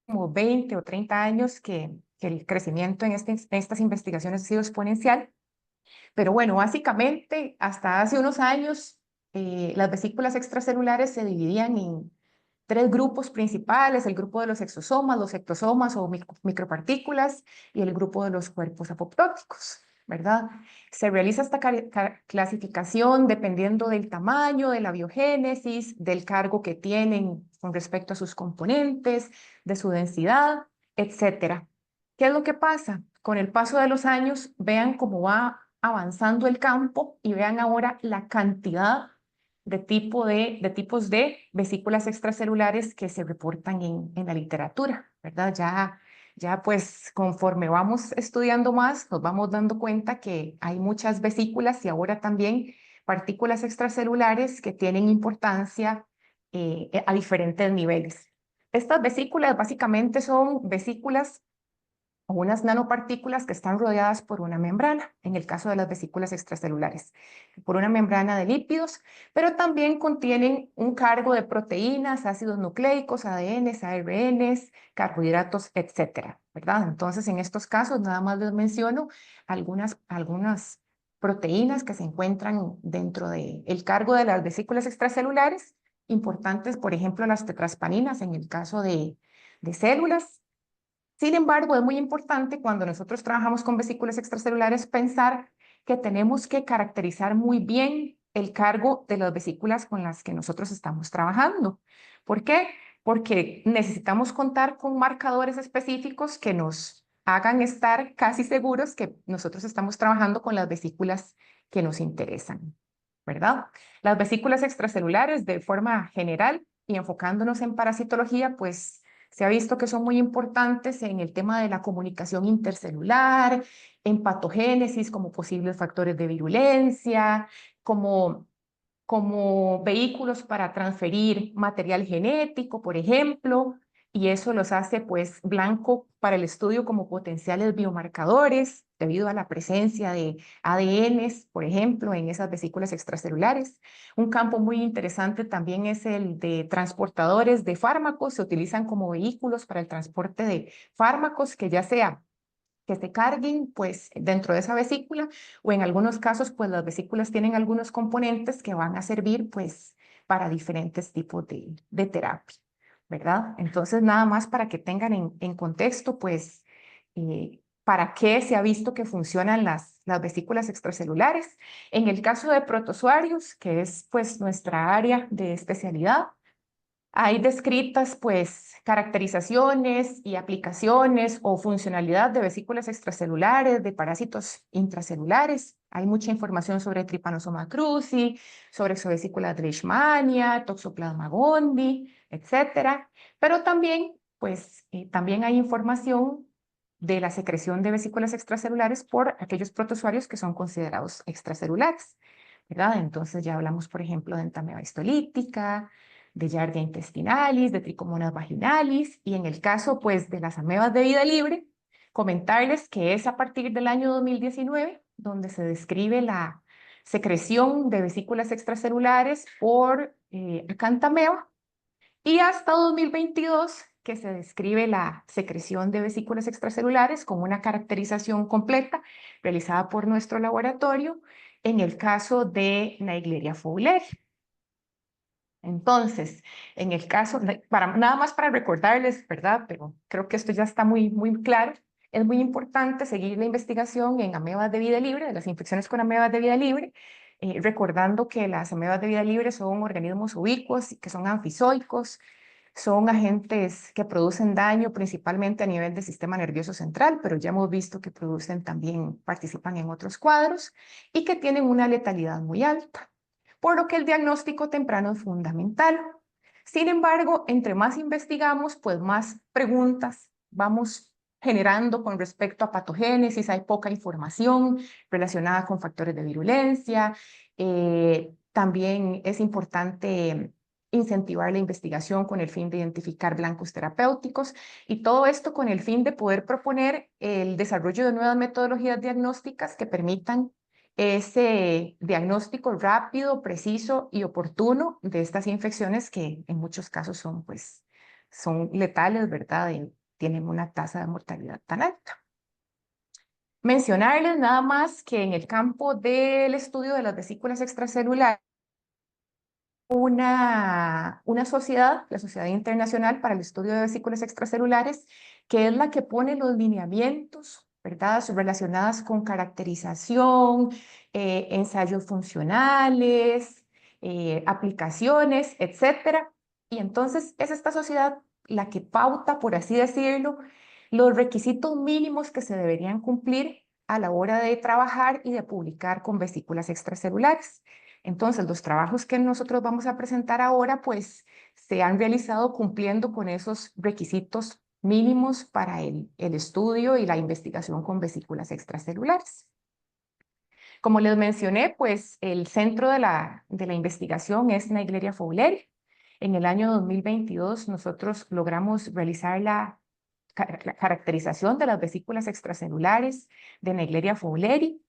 como 20 o 30 años que el crecimiento en estas investigaciones ha sido exponencial, pero bueno, básicamente hasta hace unos años las vesículas extracelulares se dividían en 3 grupos principales: el grupo de los exosomas, los ectosomas o micropartículas, y el grupo de los cuerpos apoptóticos, ¿verdad? Se realiza esta clasificación dependiendo del tamaño, de la biogénesis, del cargo que tienen con respecto a sus componentes, de su densidad, etcétera. ¿Qué es lo que pasa? Con el paso de los años, vean cómo va avanzando el campo y vean ahora la cantidad de tipos de vesículas extracelulares que se reportan en la literatura, ¿verdad? Ya pues conforme vamos estudiando más, nos vamos dando cuenta que hay muchas vesículas y ahora también partículas extracelulares que tienen importancia a diferentes niveles. Estas vesículas básicamente son vesículas o unas nanopartículas que están rodeadas por una membrana, en el caso de las vesículas extracelulares, por una membrana de lípidos, pero también contienen un cargo de proteínas, ácidos nucleicos, ADNs, ARNs, carbohidratos, etcétera, ¿verdad? Entonces, en estos casos, nada más les menciono algunas proteínas que se encuentran dentro del cargo de las vesículas extracelulares, importantes, por ejemplo, las tetraspaninas en el caso de células. Sin embargo, es muy importante cuando nosotros trabajamos con vesículas extracelulares pensar que tenemos que caracterizar muy bien el cargo de las vesículas con las que nosotros estamos trabajando. ¿Por qué? Porque necesitamos contar con marcadores específicos que nos hagan estar casi seguros que nosotros estamos trabajando con las vesículas que nos interesan, ¿verdad? Las vesículas extracelulares, de forma general y enfocándonos en parasitología, pues se ha visto que son muy importantes en el tema de la comunicación intercelular, en patogénesis como posibles factores de virulencia, como vehículos para transferir material genético, por ejemplo, y eso los hace pues blanco para el estudio como potenciales biomarcadores debido a la presencia de ADNs, por ejemplo, en esas vesículas extracelulares. Un campo muy interesante también es el de transportadores de fármacos. Se utilizan como vehículos para el transporte de fármacos, que ya sea que se carguen pues dentro de esa vesícula, o en algunos casos pues las vesículas tienen algunos componentes que van a servir pues para diferentes tipos de terapia, ¿verdad? Entonces nada más para que tengan en contexto pues para qué se ha visto que funcionan las vesículas extracelulares. En el caso de protozoarios, que es pues nuestra área de especialidad, Hay descritas pues caracterizaciones y aplicaciones o funcionalidad de vesículas extracelulares, de parásitos intracelulares. Hay mucha información sobre Trypanosoma cruzi, sobre exovesículas de Leishmania, Toxoplasma gondii, etcétera. Pero también pues también hay información de la secreción de vesículas extracelulares por aquellos protozoarios que son considerados extracelulares, ¿verdad? Entonces ya hablamos, por ejemplo, de Entamoeba histolítica, de Giardia intestinalis, de Trichomonas vaginalis, y en el caso, pues, de las amebas de vida libre, comentarles que es a partir del año 2019 donde se describe la secreción de vesículas extracelulares por Acanthamaeba, y hasta 2022 que se describe la secreción de vesículas extracelulares con una caracterización completa realizada por nuestro laboratorio en el caso de Naegleria fowleri. Entonces, en el caso, nada más para recordarles, ¿verdad? Pero creo que esto ya está muy claro. Es muy importante seguir la investigación en amebas de vida libre, de las infecciones con amebas de vida libre, recordando que las amebas de vida libre son organismos ubícuos, que son anfizoicos, son agentes que producen daño principalmente a nivel del sistema nervioso central, pero ya hemos visto que producen también, participan en otros cuadros y que tienen una letalidad muy alta, por lo que el diagnóstico temprano es fundamental. Sin embargo, entre más investigamos, pues más preguntas vamos generando con respecto a patogénesis. Hay poca información relacionada con factores de virulencia. También es importante incentivar la investigación con el fin de identificar blancos terapéuticos, y todo esto con el fin de poder proponer el desarrollo de nuevas metodologías diagnósticas que permitan ese diagnóstico rápido, preciso y oportuno de estas infecciones que en muchos casos son, pues, son letales, ¿verdad? Y tienen una tasa de mortalidad tan alta. Mencionarles nada más que en el campo del estudio de las vesículas extracelulares, una sociedad, la Sociedad Internacional para el Estudio de Vesículas Extracelulares, que es la que pone los lineamientos, ¿verdad?, relacionadas con caracterización, ensayos funcionales, aplicaciones, etcétera. Y entonces es esta sociedad la que pauta, por así decirlo, los requisitos mínimos que se deberían cumplir a la hora de trabajar y de publicar con vesículas extracelulares. Entonces, los trabajos que nosotros vamos a presentar ahora, pues, se han realizado cumpliendo con esos requisitos mínimos para el estudio y la investigación con vesículas extracelulares. Como les mencioné, pues, el centro de la investigación es Naegleria fowleri. En el año 2022, nosotros logramos realizar la caracterización de las vesículas extracelulares de Naegleria fowleri.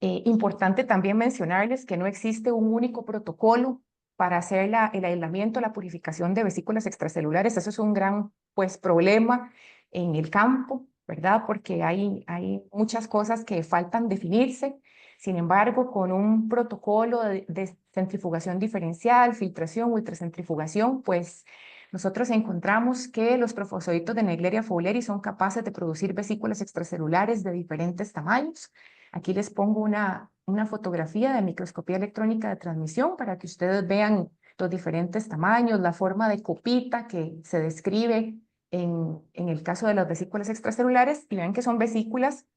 Importante también mencionarles que no existe un único protocolo para hacer el aislamiento, la purificación de vesículas extracelulares. Eso es un gran, pues, problema en el campo, ¿verdad? Porque hay muchas cosas que faltan definirse. Sin embargo, con un protocolo de centrifugación diferencial, filtración, ultracentrifugación, pues nosotros encontramos que los trofosoditos de Naegleria fowleri son capaces de producir vesículas extracelulares de diferentes tamaños. Aquí les pongo una fotografía de microscopía electrónica de transmisión para que ustedes vean los diferentes tamaños, la forma de copita que se describe en el caso de las vesículas extracelulares, y vean que son vesículas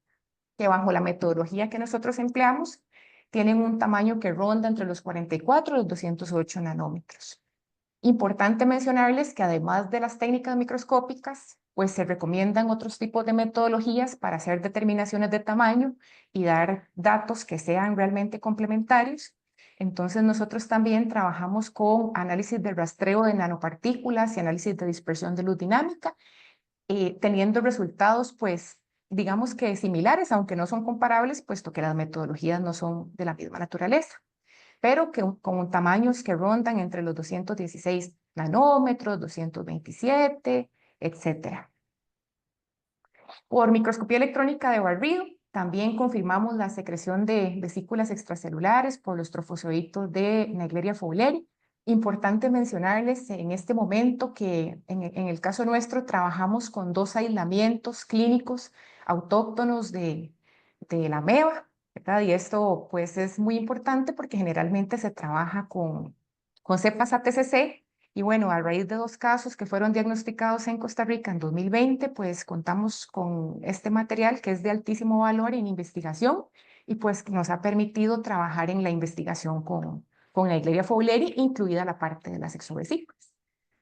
que bajo la metodología que nosotros empleamos tienen un tamaño que ronda entre los 44 y los 208 nanómetros. Importante mencionarles que además de las técnicas microscópicas, pues se recomiendan otros tipos de metodologías para hacer determinaciones de tamaño y dar datos que sean realmente complementarios. Entonces nosotros también trabajamos con análisis de rastreo de nanopartículas y análisis de dispersión de luz dinámica, teniendo resultados, pues, digamos que similares, aunque no son comparables, puesto que las metodologías no son de la misma naturaleza, pero que con tamaños que rondan entre los 216 nanómetros, 227, etcétera. Por microscopía electrónica de barrido, también confirmamos la secreción de vesículas extracelulares por los trofosoditos de Naegleria fowleri. Importante mencionarles en este momento que en el caso nuestro trabajamos con 2 aislamientos clínicos autóctonos de la ameba, ¿verdad? Y esto, pues, es muy importante porque generalmente se trabaja con cepas ATCC Y bueno, a raíz de 2 casos que fueron diagnosticados en Costa Rica en 2020, pues contamos con este material que es de altísimo valor en investigación y pues nos ha permitido trabajar en la investigación con Naegleria fowleri, incluida la parte de las exovesículas,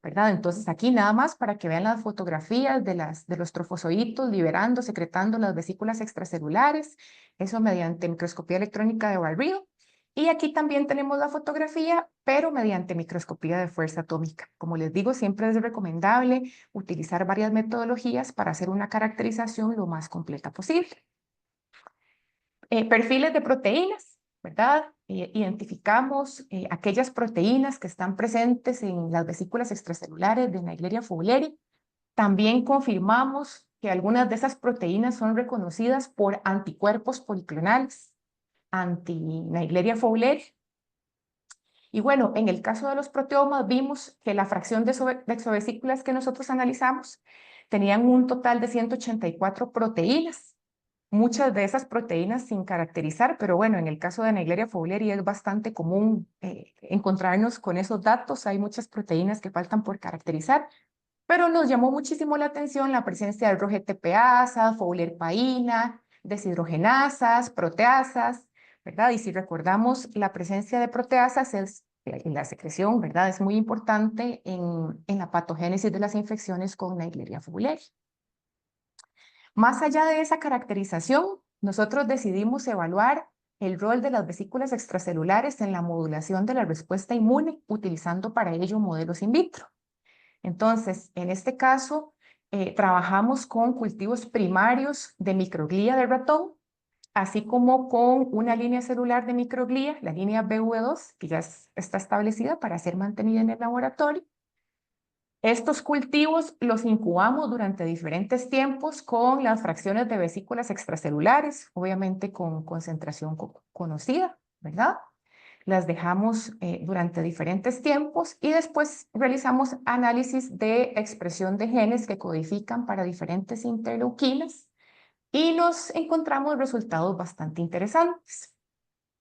¿verdad? Entonces aquí nada más para que vean las fotografías de los trofozoitos liberando, secretando las vesículas extracelulares, eso mediante microscopía electrónica de barrido. Y aquí también tenemos la fotografía, pero mediante microscopía de fuerza atómica. Como les digo, siempre es recomendable utilizar varias metodologías para hacer una caracterización lo más completa posible. Perfiles de proteínas, ¿verdad? Identificamos aquellas proteínas que están presentes en las vesículas extracelulares de Naegleria fowleri. También confirmamos que algunas de esas proteínas son reconocidas por anticuerpos policlonales anti-Naegleria fowleri. Y bueno, en el caso de los proteomas vimos que la fracción de exovesículas que nosotros analizamos tenían un total de 184 proteínas. Muchas de esas proteínas sin caracterizar, pero bueno, en el caso de Naegleria fowleri es bastante común encontrarnos con esos datos. Hay muchas proteínas que faltan por caracterizar, pero nos llamó muchísimo la atención la presencia de ROGTPasas, fowlerpaína, deshidrogenasas, proteasas, ¿verdad? Y si recordamos, la presencia de proteasas en la secreción, ¿verdad? Es muy importante en la patogénesis de las infecciones con Naegleria fowleri. Más allá de esa caracterización, nosotros decidimos evaluar el rol de las vesículas extracelulares en la modulación de la respuesta inmune, utilizando para ello modelos in vitro. Entonces, en este caso, trabajamos con cultivos primarios de microglía de ratón, así como con una línea celular de microglía, la línea BV2, que ya está establecida para ser mantenida en el laboratorio. Estos cultivos los incubamos durante diferentes tiempos con las fracciones de vesículas extracelulares, obviamente con concentración conocida, ¿verdad? Las dejamos durante diferentes tiempos y después realizamos análisis de expresión de genes que codifican para diferentes interleuquinas y nos encontramos resultados bastante interesantes,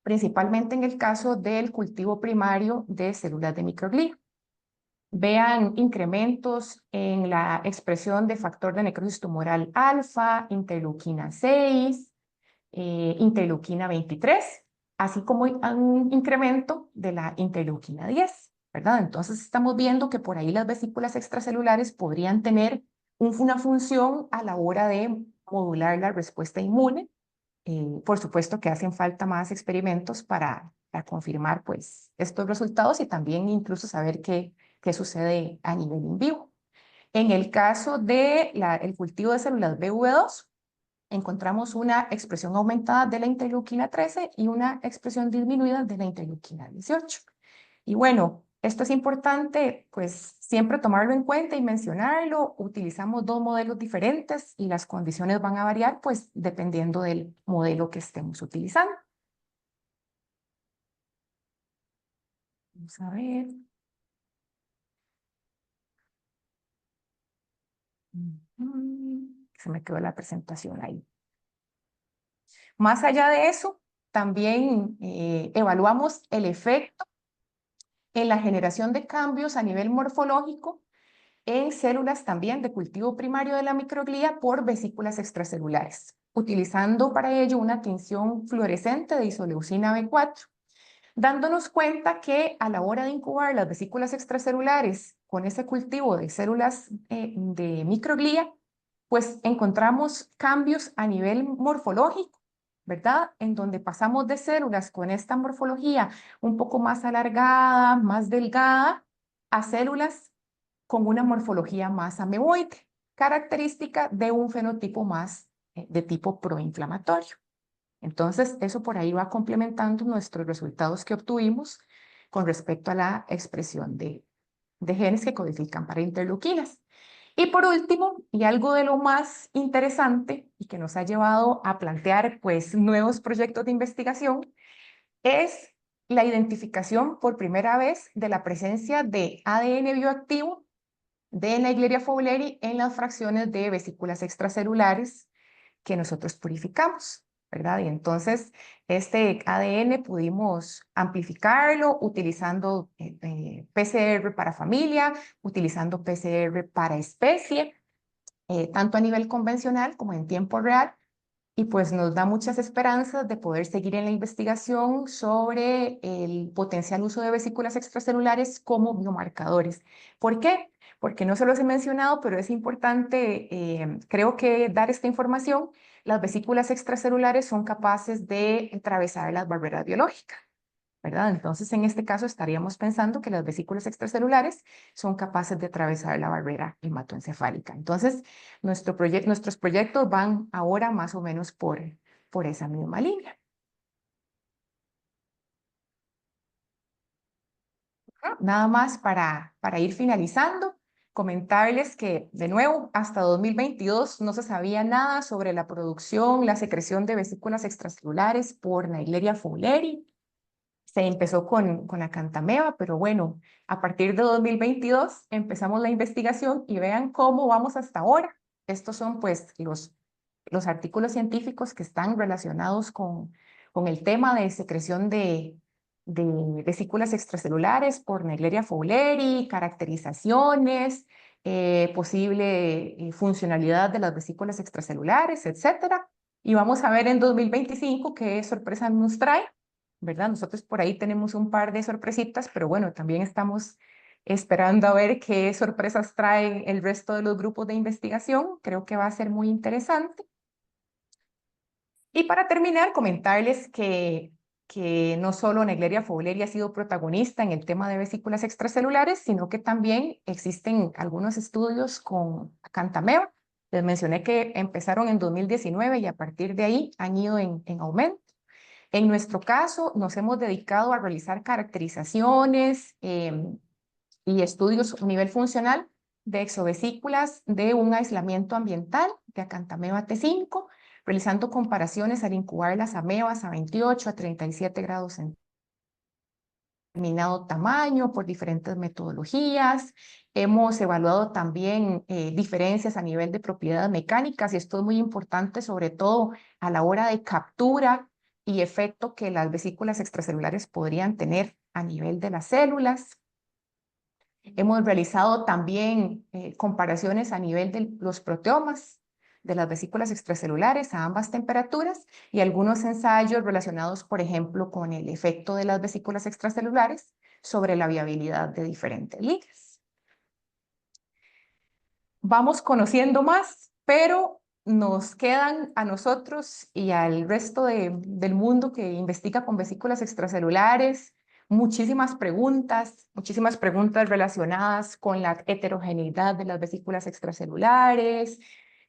principalmente en el caso del cultivo primario de células de microglía. Vean incrementos en la expresión de factor de necrosis tumoral alfa, interleuquina 6, interleuquina 23, así como un incremento de la interleuquina 10, ¿verdad? Entonces estamos viendo que por ahí las vesículas extracelulares podrían tener una función a la hora de modular la respuesta inmune. Por supuesto que hacen falta más experimentos para confirmar pues, estos resultados y también incluso saber qué sucede a nivel in vivo. En el caso del cultivo de células BV2, encontramos una expresión aumentada de la interleuquina 13 y una expresión disminuida de la interleuquina 18. Y bueno, esto es importante, pues siempre tomarlo en cuenta y mencionarlo. Utilizamos 2 modelos diferentes y las condiciones van a variar, pues dependiendo del modelo que estemos utilizando. Vamos a ver. Se me quedó la presentación ahí. Más allá de eso, también evaluamos el efecto en la generación de cambios a nivel morfológico en células también de cultivo primario de la microglía por vesículas extracelulares, utilizando para ello una tinción fluorescente de isoleucina B4, dándonos cuenta que a la hora de incubar las vesículas extracelulares con ese cultivo de células de microglía, pues encontramos cambios a nivel morfológico, ¿verdad? En donde pasamos de células con esta morfología un poco más alargada, más delgada, a células con una morfología más ameboide, característica de un fenotipo más de tipo proinflamatorio. Entonces, eso por ahí va complementando nuestros resultados que obtuvimos con respecto a la expresión de genes que codifican para interleuquinas. Y por último, y algo de lo más interesante y que nos ha llevado a plantear pues nuevos proyectos de investigación, es la identificación por primera vez de la presencia de ADN bioactivo de Naegleria fowleri en las fracciones de vesículas extracelulares que nosotros purificamos, ¿verdad? Y entonces este ADN pudimos amplificarlo utilizando PCR para familia, utilizando PCR para especie, tanto a nivel convencional como en tiempo real, y pues nos da muchas esperanzas de poder seguir en la investigación sobre el potencial uso de vesículas extracelulares como biomarcadores. ¿Por qué? Porque no se los he mencionado, pero es importante, creo que dar esta información. Las vesículas extracelulares son capaces de atravesar las barreras biológicas, ¿verdad? Entonces, en este caso estaríamos pensando que las vesículas extracelulares son capaces de atravesar la barrera hematoencefálica. Entonces, nuestros proyectos van ahora más o menos por esa misma línea. Nada más para ir finalizando, comentarles que, de nuevo, hasta 2022 no se sabía nada sobre la producción, la secreción de vesículas extracelulares por Naegleria fowleri. Se empezó con acantameba, pero bueno, a partir de 2022 empezamos la investigación y vean cómo vamos hasta ahora. Estos son pues los artículos científicos que están relacionados con el tema de secreción de vesículas extracelulares por Naegleria fowleri, caracterizaciones, posible funcionalidad de las vesículas extracelulares, etcétera. Y vamos a ver en 2025 qué sorpresa nos trae, ¿verdad? Nosotros por ahí tenemos un par de sorpresitas, pero bueno, también estamos esperando a ver qué sorpresas traen el resto de los grupos de investigación. Creo que va a ser muy interesante. Y para terminar, comentarles que no solo Naegleria fowleri ha sido protagonista en el tema de vesículas extracelulares, sino que también existen algunos estudios con acantameba. Les mencioné que empezaron en 2019 y a partir de ahí han ido en aumento. En nuestro caso, nos hemos dedicado a realizar caracterizaciones y estudios a nivel funcional de exovesículas de un aislamiento ambiental de acantameba T5, realizando comparaciones al incubar las amebas a 28 a 37 grados en determinado tamaño por diferentes metodologías. Hemos evaluado también diferencias a nivel de propiedades mecánicas, y esto es muy importante, sobre todo a la hora de captura y efecto que las vesículas extracelulares podrían tener a nivel de las células. Hemos realizado también comparaciones a nivel de los proteomas de las vesículas extracelulares a ambas temperaturas, y algunos ensayos relacionados, por ejemplo, con el efecto de las vesículas extracelulares sobre la viabilidad de diferentes ligas. Vamos conociendo más, pero nos quedan a nosotros y al resto del mundo que investiga con vesículas extracelulares muchísimas preguntas relacionadas con la heterogeneidad de las vesículas extracelulares,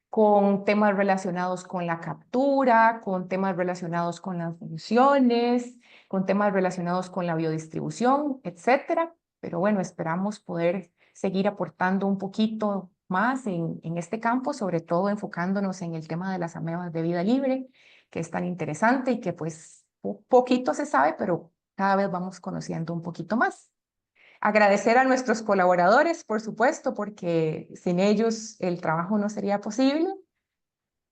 con temas relacionados con la captura, con temas relacionados con las funciones, con temas relacionados con la biodistribución, etcétera. Pero bueno, esperamos poder seguir aportando un poquito más en este campo, sobre todo enfocándonos en el tema de las amebas de vida libre, que es tan interesante y que pues poquito se sabe, pero cada vez vamos conociendo un poquito más. Agradecer a nuestros colaboradores, por supuesto, porque sin ellos el trabajo no sería posible.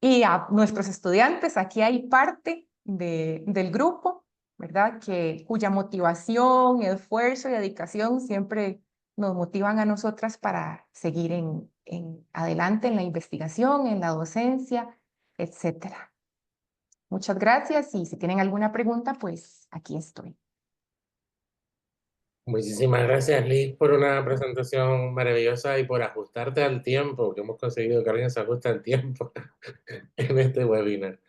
Y a nuestros estudiantes, aquí hay parte del grupo, ¿verdad? Cuya motivación, esfuerzo y dedicación siempre nos motivan a nosotras para seguir adelante en la investigación, en la docencia, etcétera. Muchas gracias, y si tienen alguna pregunta, pues aquí estoy. Muchísimas gracias, Liz, por una presentación maravillosa y por ajustarte al tiempo, que hemos conseguido que alguien se ajuste al tiempo en este webinar.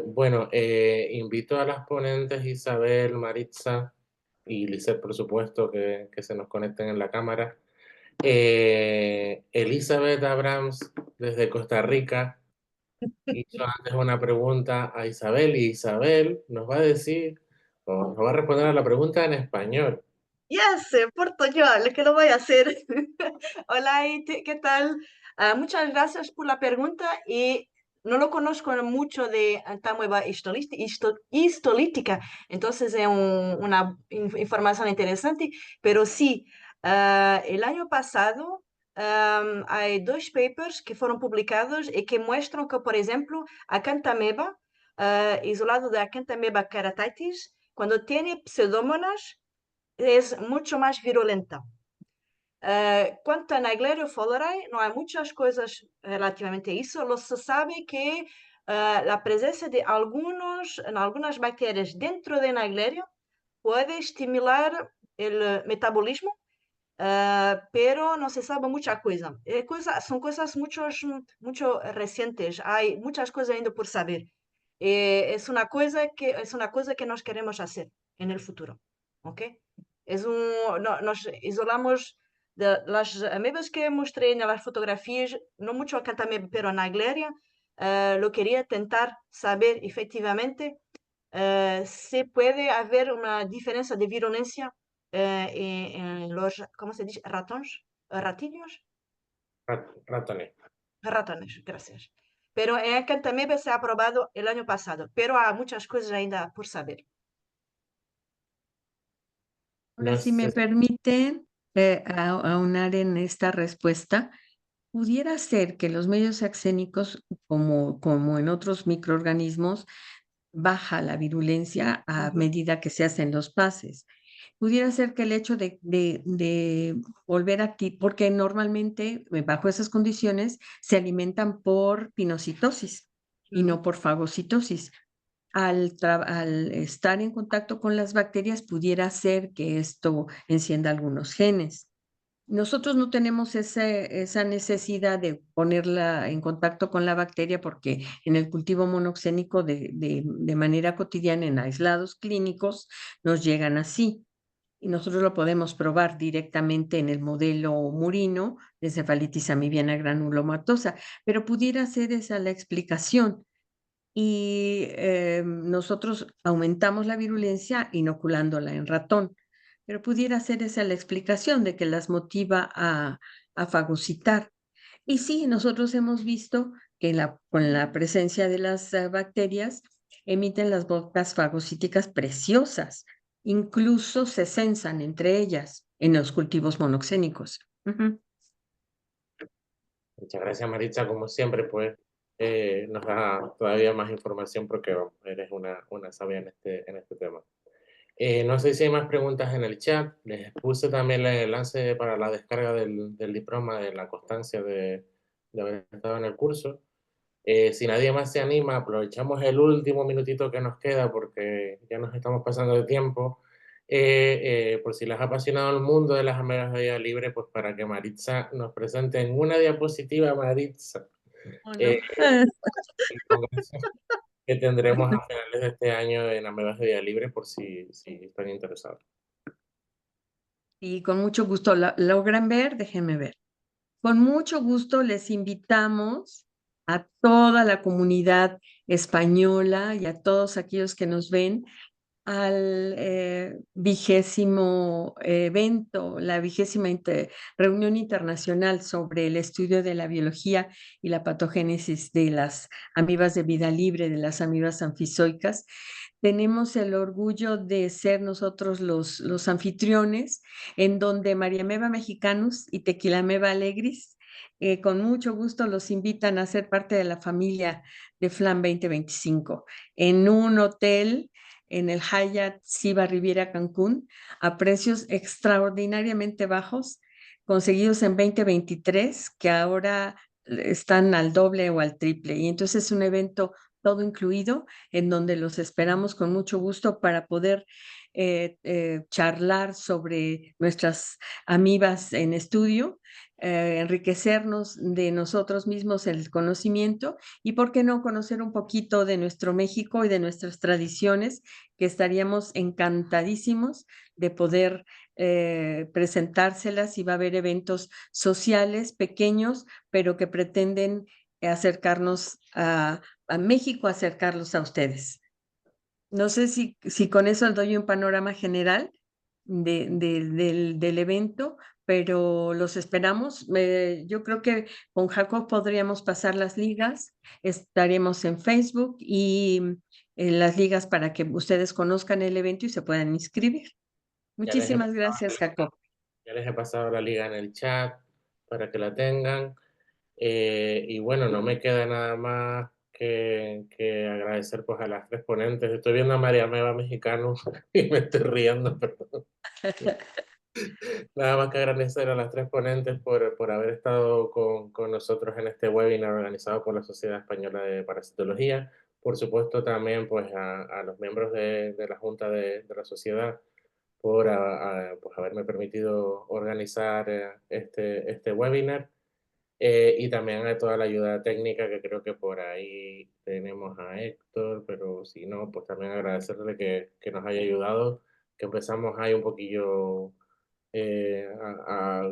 Bueno, invito a las ponentes Isabel, Maritza y Lisette, por supuesto, que se nos conecten en la cámara. Elizabeth Abrams, desde Costa Rica, hizo antes una pregunta a Isabel, y Isabel nos va a decir, o nos va a responder a la pregunta en español. Yes, portuñol, que lo voy a hacer. Hola, ¿qué tal? Muchas gracias por la pregunta, y no lo conozco mucho de acantameba histolítica, entonces es una información interesante, pero sí, el año pasado hay dos papers que fueron publicados y que muestran que, por ejemplo, acantameba isolado de Acanthamoeba keratitis, cuando tiene pseudomonas, es mucho más virulenta. Quanto a Naegleria fowleri, no hay muchas cosas relativamente a eso. Se sabe que la presencia de algunas bacterias dentro de Naegleria puede estimular el metabolismo, pero no se sabe mucha cosa. Son cosas mucho recientes. Hay muchas cosas ainda por saber. Es una cosa que nos queremos hacer en el futuro. ¿Ok? Nos isolamos de las amebas que mostré en las fotografías, no mucho Acanthamoeba, pero Naegleria. Lo quería intentar saber efectivamente si puede haber una diferencia de virulencia en los, ¿cómo se dice? Ratillos. Ratones. Ratones, gracias. Pero en Acanthamoeba se ha aprobado el año pasado, pero hay muchas cosas ainda por saber. Ahora, No si me sé, permiten aunar en esta respuesta, pudiera ser que los medios axénicos, como en otros microorganismos, baja la virulencia a medida que se hacen los pases. Pudiera ser que el hecho de volver aquí, porque normalmente bajo esas condiciones se alimentan por pinocitosis y no por fagocitosis. Al estar en contacto con las bacterias, pudiera ser que esto encienda algunos genes. Nosotros no tenemos esa necesidad de ponerla en contacto con la bacteria porque en el cultivo monoxénico de manera cotidiana en aislados clínicos nos llegan así. Y nosotros lo podemos probar directamente en el modelo murino de encefalitis amibiana granulomatosa, pero pudiera ser esa la explicación. Y nosotros aumentamos la virulencia inoculándola en ratón, pero pudiera ser esa la explicación de que las motiva a fagocitar. Y sí, nosotros hemos visto que con la presencia de las bacterias emiten las bocas fagocíticas preciosas, incluso se censan entre ellas en los cultivos monoxénicos. muchas gracias, Maritza. Como siempre, pues nos da todavía más información porque vamos, eres una sabia en este tema. No sé si hay más preguntas en el chat. Les puse también el enlace para la descarga del diploma de la constancia de haber estado en el curso. Si nadie más se anima, aprovechamos el último minutito que nos queda porque ya nos estamos pasando de tiempo. Por si les ha apasionado el mundo de las amebas de vida libre, pues para que Maritza nos presente en una diapositiva, Maritza, el congreso que tendremos a finales de este año en amebas de vida libre, por si están interesados. Y con mucho gusto, ¿logran ver? Déjenme ver. Con mucho gusto les invitamos a toda la comunidad española y a todos aquellos que nos ven al 20º evento, la 20ª reunión internacional sobre el estudio de la biología y la patogénesis de las amibas de vida libre, de las amibas anfizoicas. Tenemos el orgullo de ser nosotros los anfitriones, en donde Mariameba mexicanus y Tequilameba alegris con mucho gusto los invitan a ser parte de la familia de FLAM 2025 en un hotel en el Hyatt Ziva Riviera Cancún a precios extraordinariamente bajos, conseguidos en 2023, que ahora están al doble o al triple. Y entonces es un evento todo incluido, en donde los esperamos con mucho gusto para poder charlar sobre nuestras amibas en estudio, enriquecernos de nosotros mismos el conocimiento y, ¿por qué no, conocer un poquito de nuestro México y de nuestras tradiciones, que estaríamos encantadísimos de poder presentárselas? Y va a haber eventos sociales pequeños, pero que pretenden acercarnos a México, acercarlos a ustedes. No sé si con eso doy un panorama general del evento, pero los esperamos. Yo creo que con Jacob podríamos pasar las ligas, estaremos en Facebook y las ligas para que ustedes conozcan el evento y se puedan inscribir. Muchísimas gracias, Jacob. Ya les he pasado la liga en el chat para que la tengan. Y bueno, no me queda nada más que agradecer pues a las 3 ponentes. Estoy viendo a María Meva Mexicano y me estoy riendo, perdón. Nada más que agradecer a las 3 ponentes por haber estado con nosotros en este webinar organizado por la Sociedad Española de Parasitología. Por supuesto también pues a los miembros de la Junta de la Sociedad por pues, haberme permitido organizar este webinar. Y también a toda la ayuda técnica, que creo que por ahí tenemos a Héctor, pero si no, pues también agradecerle que nos haya ayudado, que empezamos ahí un poquillo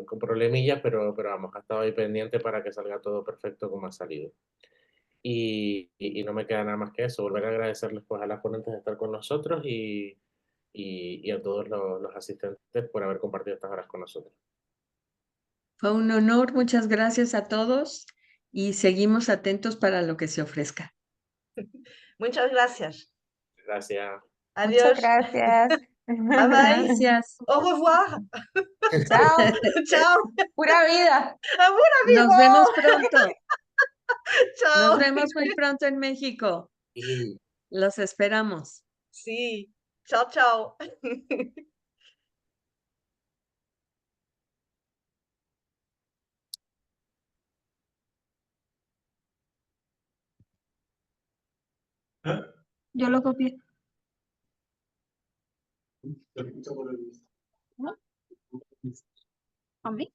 con problemillas, pero vamos, ha estado ahí pendiente para que salga todo perfecto como ha salido. Y no me queda nada más que eso, volver a agradecerles pues a las ponentes de estar con nosotros y a todos los asistentes por haber compartido estas horas con nosotros. Fue un honor, muchas gracias a todos y seguimos atentos para lo que se ofrezca. Muchas gracias. Gracias. Adiós. Muchas gracias. Bye bye. Gracias. Au revoir. Chao. Chao. Pura vida. Amor, amigo. Nos vemos pronto. Chao. Nos vemos muy pronto en México. Y Los esperamos. Sí. Chao, chao. Yo lo copié. ¿No? ¿A mí?